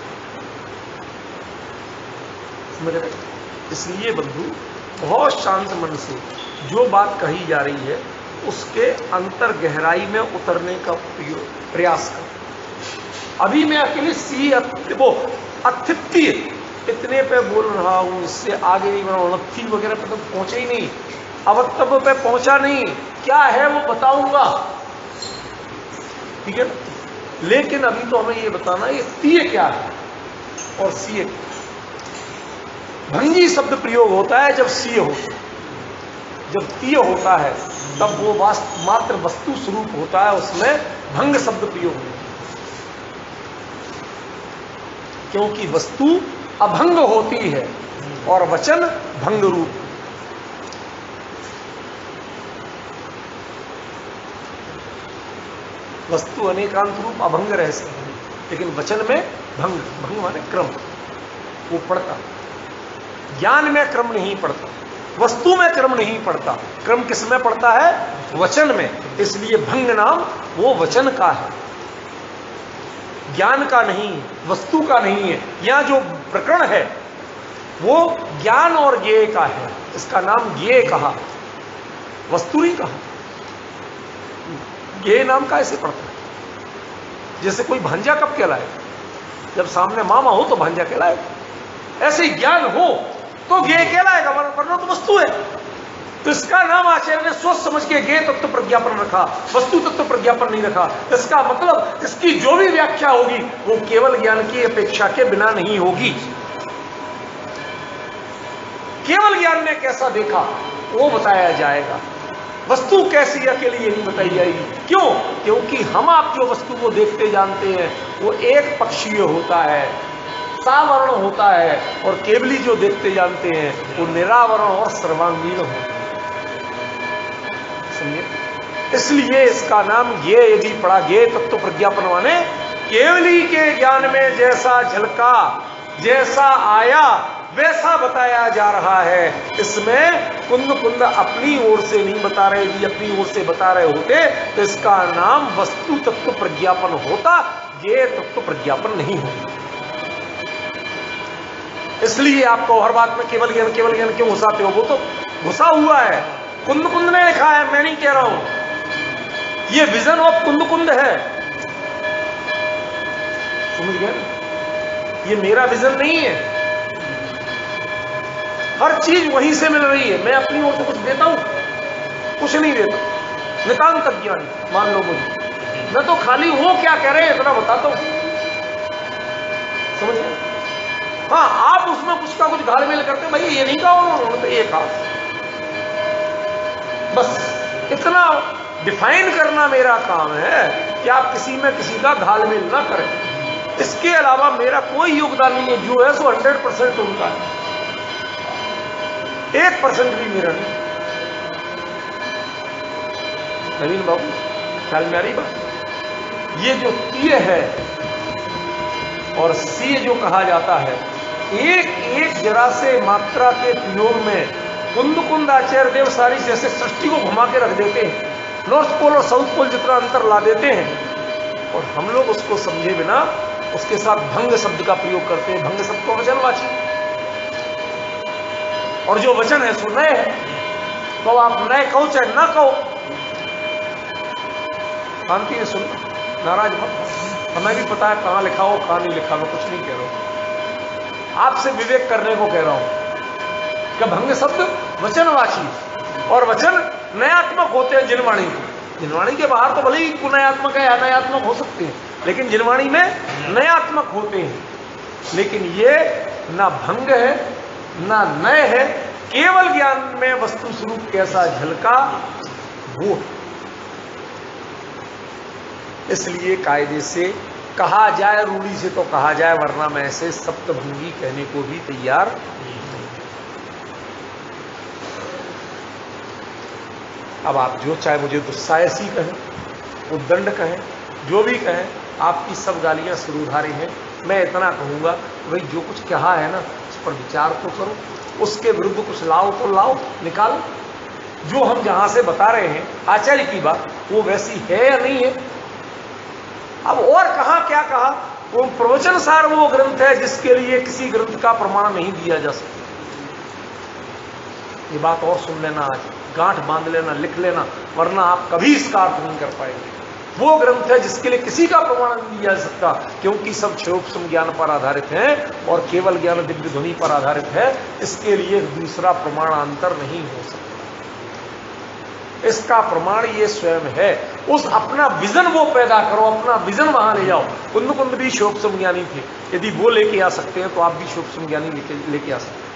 इसलिए बंधु बहुत शांत मन से जो बात कही जा रही है उसके अंतर गहराई में उतरने का प्रयास कर। अभी मैं अकेले सी वो अथित्य इतने पे बोल रहा हूं, इससे आगे नहीं बढ़ा, नथी वगैरह पे तो पहुंचे ही नहीं, अवत्तव पे पहुंचा नहीं, क्या है वो बताऊंगा, ठीक है। लेकिन अभी तो हमें ये बताना ये तीय क्या है और सीय। भंगी शब्द प्रयोग होता है जब सीय होता है, जब तीय होता है तब वो मात्र वस्तु स्वरूप होता है, उसमें भंग शब्द प्रयोग होता है, क्योंकि वस्तु अभंग होती है और वचन भंग रूप। वस्तु अनेकांत रूप अभंग रह सकते हैं, लेकिन वचन में भंग, भंग माने क्रम, वो पड़ता। ज्ञान में क्रम नहीं पड़ता, वस्तु में क्रम नहीं पड़ता, क्रम किस में पड़ता है? वचन में। इसलिए भंग नाम वो वचन का है, ज्ञान का नहीं, वस्तु का नहीं है। यहां जो प्रकरण है वो ज्ञान और ज्ञेय का है, इसका नाम ज्ञेय कहा, वस्तु नहीं कहा। ज्ञेय नाम का ऐसे पड़ता है, जैसे कोई भांजा कब कहलाए? जब सामने मामा हो तो भांजा कहलाए। ऐसे ही ज्ञान हो तो ज्ञेय कहलाएगा, वरना तो वस्तु है। तो इसका नाम आचार्य ने सोच समझ के ज्ञेय तत्व प्रज्ञापन रखा, वस्तु तत्व प्रज्ञापन नहीं रखा। इसका मतलब इसकी जो भी व्याख्या होगी वो केवल ज्ञान की अपेक्षा के बिना नहीं होगी। केवल ज्ञान ने कैसा देखा वो बताया जाएगा, वस्तु कैसी है अकेले ये नहीं बताई जाएगी। क्यों? क्योंकि हम आप जो वस्तु को देखते जानते हैं वो एक पक्षीय होता है, सावरण होता है, और केवली जो देखते जानते हैं वो निरावरण और सर्वांगीण होता है। समझिए, इसलिए इसका नाम ज्ञेय यदि पड़ा, ज्ञेय तत्व प्रज्ञापन माने केवली के ज्ञान में जैसा झलका, जैसा आया वैसा बताया जा रहा है। इसमें कुंद कुंद अपनी ओर से नहीं बता रहे, यदि अपनी ओर से बता रहे होते तो इसका नाम वस्तु तत्व प्रज्ञापन होता, ज्ञेय तत्व प्रज्ञापन नहीं होता। इसलिए आपको हर बात में केवल ज्ञान क्यों घुसाते हो? वो तो घुसा हुआ है, कुंद कुंद ने लिखा है, मैं नहीं कह रहा हूं। ये विजन ऑफ कुंद कुंद है, समझ गए? ये मेरा विजन नहीं है, हर चीज वहीं से मिल रही है। मैं अपनी ओर से कुछ देता हूं? कुछ नहीं देता। नितांत अज्ञानी मान लो मुझे, मैं तो खाली वो क्या कह रहे हैं इतना बताता हूं, समझ गए? हाँ, आप उसमें कुछ का कुछ घालमेल करते, भाई ये नहीं कहा उन्होंने तो ये कहा, बस इतना डिफाइन करना मेरा काम है कि आप किसी में किसी का घालमेल ना करें। इसके अलावा मेरा कोई योगदान नहीं है, जो है सो 100% उनका है। 1% भी मेरा नहीं। नवीन बाबू, ख्याल में आ रही बात? ये जो तीय है और सीय जो कहा जाता है, एक एक जरा से मात्रा के प्रयोग में कुंद आचार्य देव सारी जैसे सृष्टि को घुमा के रख देते हैं, नॉर्थ पोल और साउथ पोल जितना अंतर ला देते हैं, और हम लोग उसको समझे बिना उसके साथ भंग शब्द का प्रयोग करते हैं। भंग शब्द को वचनवाची, और जो वचन है सो नए है, तो आप नए कहो चाहे ना कहो, शांति से सुन, नाराज मत। हमें भी पता है कहां लिखा हो कहां नहीं लिखा, मैं कुछ नहीं कह रहा हूं, आपसे विवेक करने को कह रहा हूं कि भंग शब्द वचनवाची, और वचन नयात्मक होते हैं जिनवाणी। जिनवाणी के बाहर तो भले ही कुनयात्मक है, अनयात्मक हो सकते हैं, लेकिन जिनवाणी में नयात्मक होते हैं। लेकिन ये ना भंग है ना नय है, केवल ज्ञान में वस्तु स्वरूप कैसा झलका वो। इसलिए कायदे से कहा जाए, रूढ़ी से तो कहा जाए, वरना मैं ऐसे सप्तभंगी कहने को भी तैयार नहीं। अब आप जो चाहे मुझे दुस्साहसी कहें, उद्दंड कहें, जो भी कहें, आपकी सब गालियां सुरूधारी हैं। मैं इतना कहूंगा भाई जो कुछ कहा है ना उस पर विचार तो करो, उसके विरुद्ध कुछ लाओ तो लाओ, निकालो। जो हम जहां से बता रहे हैं आचार्य की बात, वो वैसी है या नहीं है। अब और कहा क्या कहा, वो प्रवचन सार वो ग्रंथ है जिसके लिए किसी ग्रंथ का प्रमाण नहीं दिया जा सकता। ये बात और सुन लेना, आज गांठ बांध लेना, लिख लेना, वरना आप कभी इसका अर्थ नहीं कर पाएंगे। वो ग्रंथ है जिसके लिए किसी का प्रमाण नहीं दिया जा सकता, क्योंकि सब क्षयोपम ज्ञान पर आधारित हैं और केवल ज्ञान दिव्य ध्वनि पर आधारित है। इसके लिए दूसरा प्रमाणांतर नहीं हो सकता। इसका प्रमाण ये स्वयं है। उस अपना विजन वो पैदा करो, अपना विजन वहां ले जाओ। कुंद भी क्षयोपम ज्ञानी थे, यदि वो लेके आ सकते हैं तो आप भी क्षयोपम ज्ञानी लेके आ सकते हैं।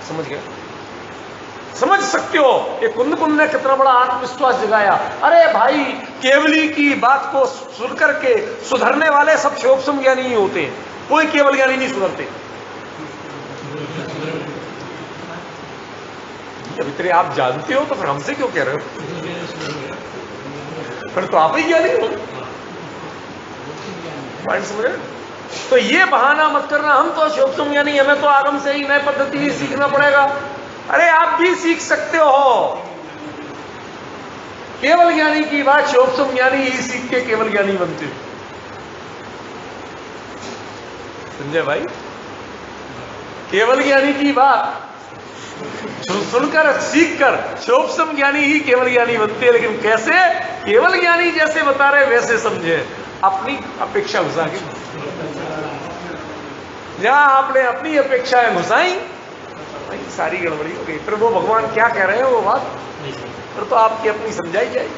समझ गए? समझ सकते हो ये कुंद ने कितना बड़ा आत्मविश्वास जगाया। अरे भाई, केवली की बात को सुनकर के सुधरने वाले सब क्षयोपम ज्ञानी ही होते हैं, कोई केवल ज्ञानी नहीं सुधरते। जब इतने आप जानते हो तो फिर हमसे क्यों कह रहे हो? फिर तो आप ही ज्ञानी हो। पॉइंट समझे? तो ये बहाना मत करना हम तो क्षयोपम ज्ञानी, हमें तो आगम से ही नई पद्धति ही सीखना पड़ेगा। अरे आप भी सीख सकते हो। केवल ज्ञानी की बात क्षयोपम ज्ञानी ही सीख के केवल ज्ञानी बनते। संजय भाई, केवल ज्ञानी की बात सुनकर सीखकर क्षयोपम ज्ञानी ही केवल ज्ञानी बनते हैं। लेकिन कैसे? केवल ज्ञानी जैसे बता रहे वैसे समझे, अपनी अपेक्षा घुसा के। जहां आपने अपनी अपेक्षाएं घुसाई, सारी गड़बड़ी हो गई। फिर वो भगवान क्या कह रहे हैं वो बात फिर तो आपकी अपनी समझाई जाएगी।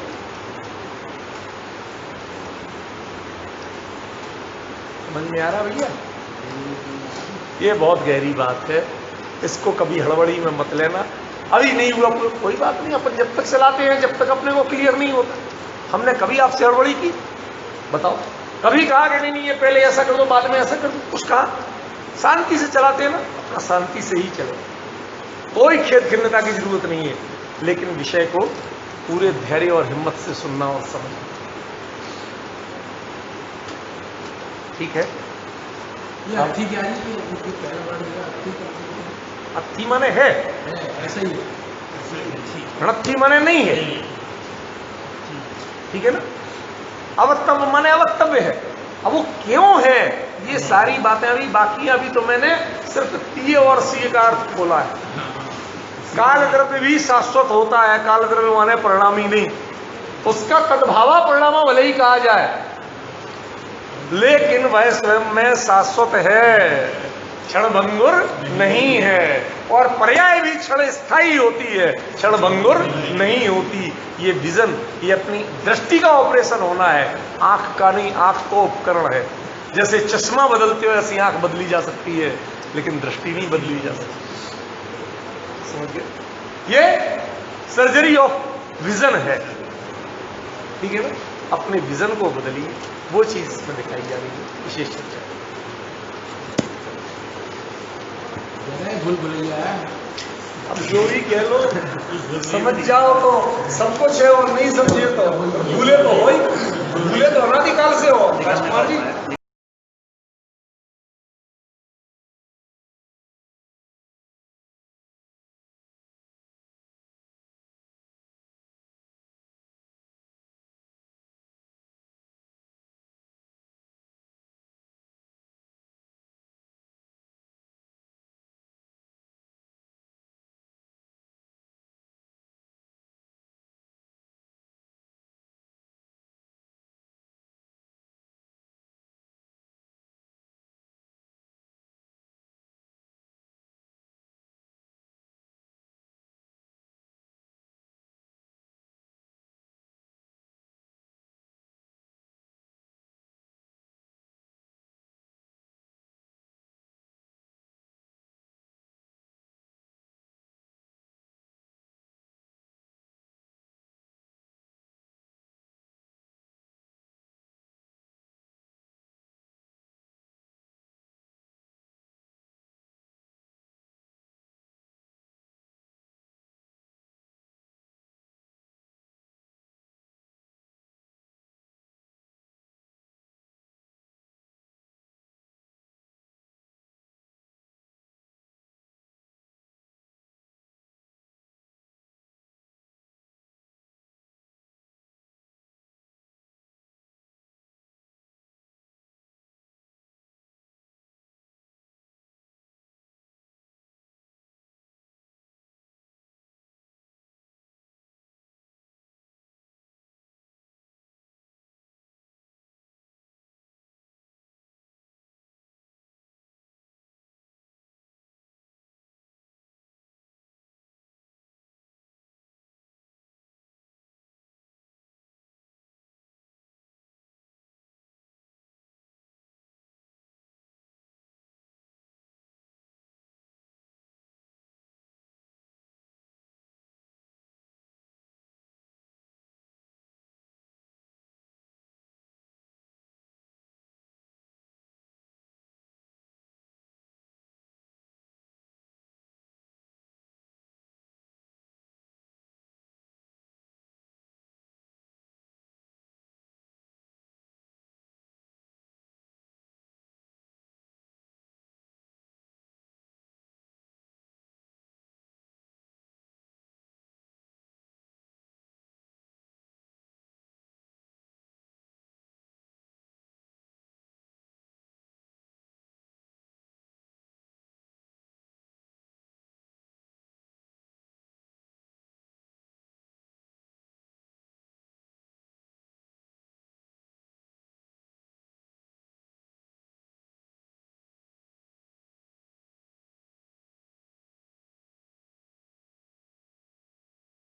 समझ में आ रहा भैया? ये बहुत गहरी बात है, इसको कभी हड़बड़ी में मत लेना। अभी नहीं हुआ कोई बात नहीं, अपन जब तक चलाते हैं जब तक अपने को क्लियर नहीं होता। हमने कभी आपसे हड़बड़ी की? बताओ, कभी कहा कि नहीं ये पहले ऐसा कर दो बाद में ऐसा कर दो? कुछ कहा? शांति से चलाते हैं ना, अपना शांति से ही चलो, कोई खेद खिन्नता की जरूरत नहीं है। लेकिन विषय को पूरे धैर्य और हिम्मत से सुनना और समझना। ठीक है? अर्थी माने है, ऐसा ही रणर्थी माने नहीं है। ठीक है ना? अवक्तव्य माने अवक्तव्य है। अब वो क्यों है, ये सारी बातें अभी बाकी हैं। अभी तो मैंने सिर्फ तीय और सीय का अर्थ बोला है। काल द्रव्य भी शाश्वत होता है, काल द्रव्य माने परिणामी नहीं, उसका तद्भावा परिणाम भले ही कहा जाए, लेकिन वह स्वयं में शाश्वत है, क्षणभंगुर नहीं है। और पर्याय भी क्षण स्थायी होती है, क्षणभंगुर नहीं होती। ये विजन, ये अपनी दृष्टि का ऑपरेशन होना है, आंख का नहीं। आंख तो उपकरण है, जैसे चश्मा बदलते हो ऐसी आंख बदली जा सकती है, लेकिन दृष्टि नहीं बदली जा सकती। समझ गए? ये सर्जरी ऑफ विजन है। ठीक है ना? अपने विजन को बदलिए, वो चीज इसमें दिखाई जा रही है। विशेष चर्चा भूल भुलैया अब जो भी कह लो, समझ जाओ तो सब कुछ है और नहीं समझे तो भूले तो हो ही, भूले तो अनादिकाल से हो राजकुमार जी।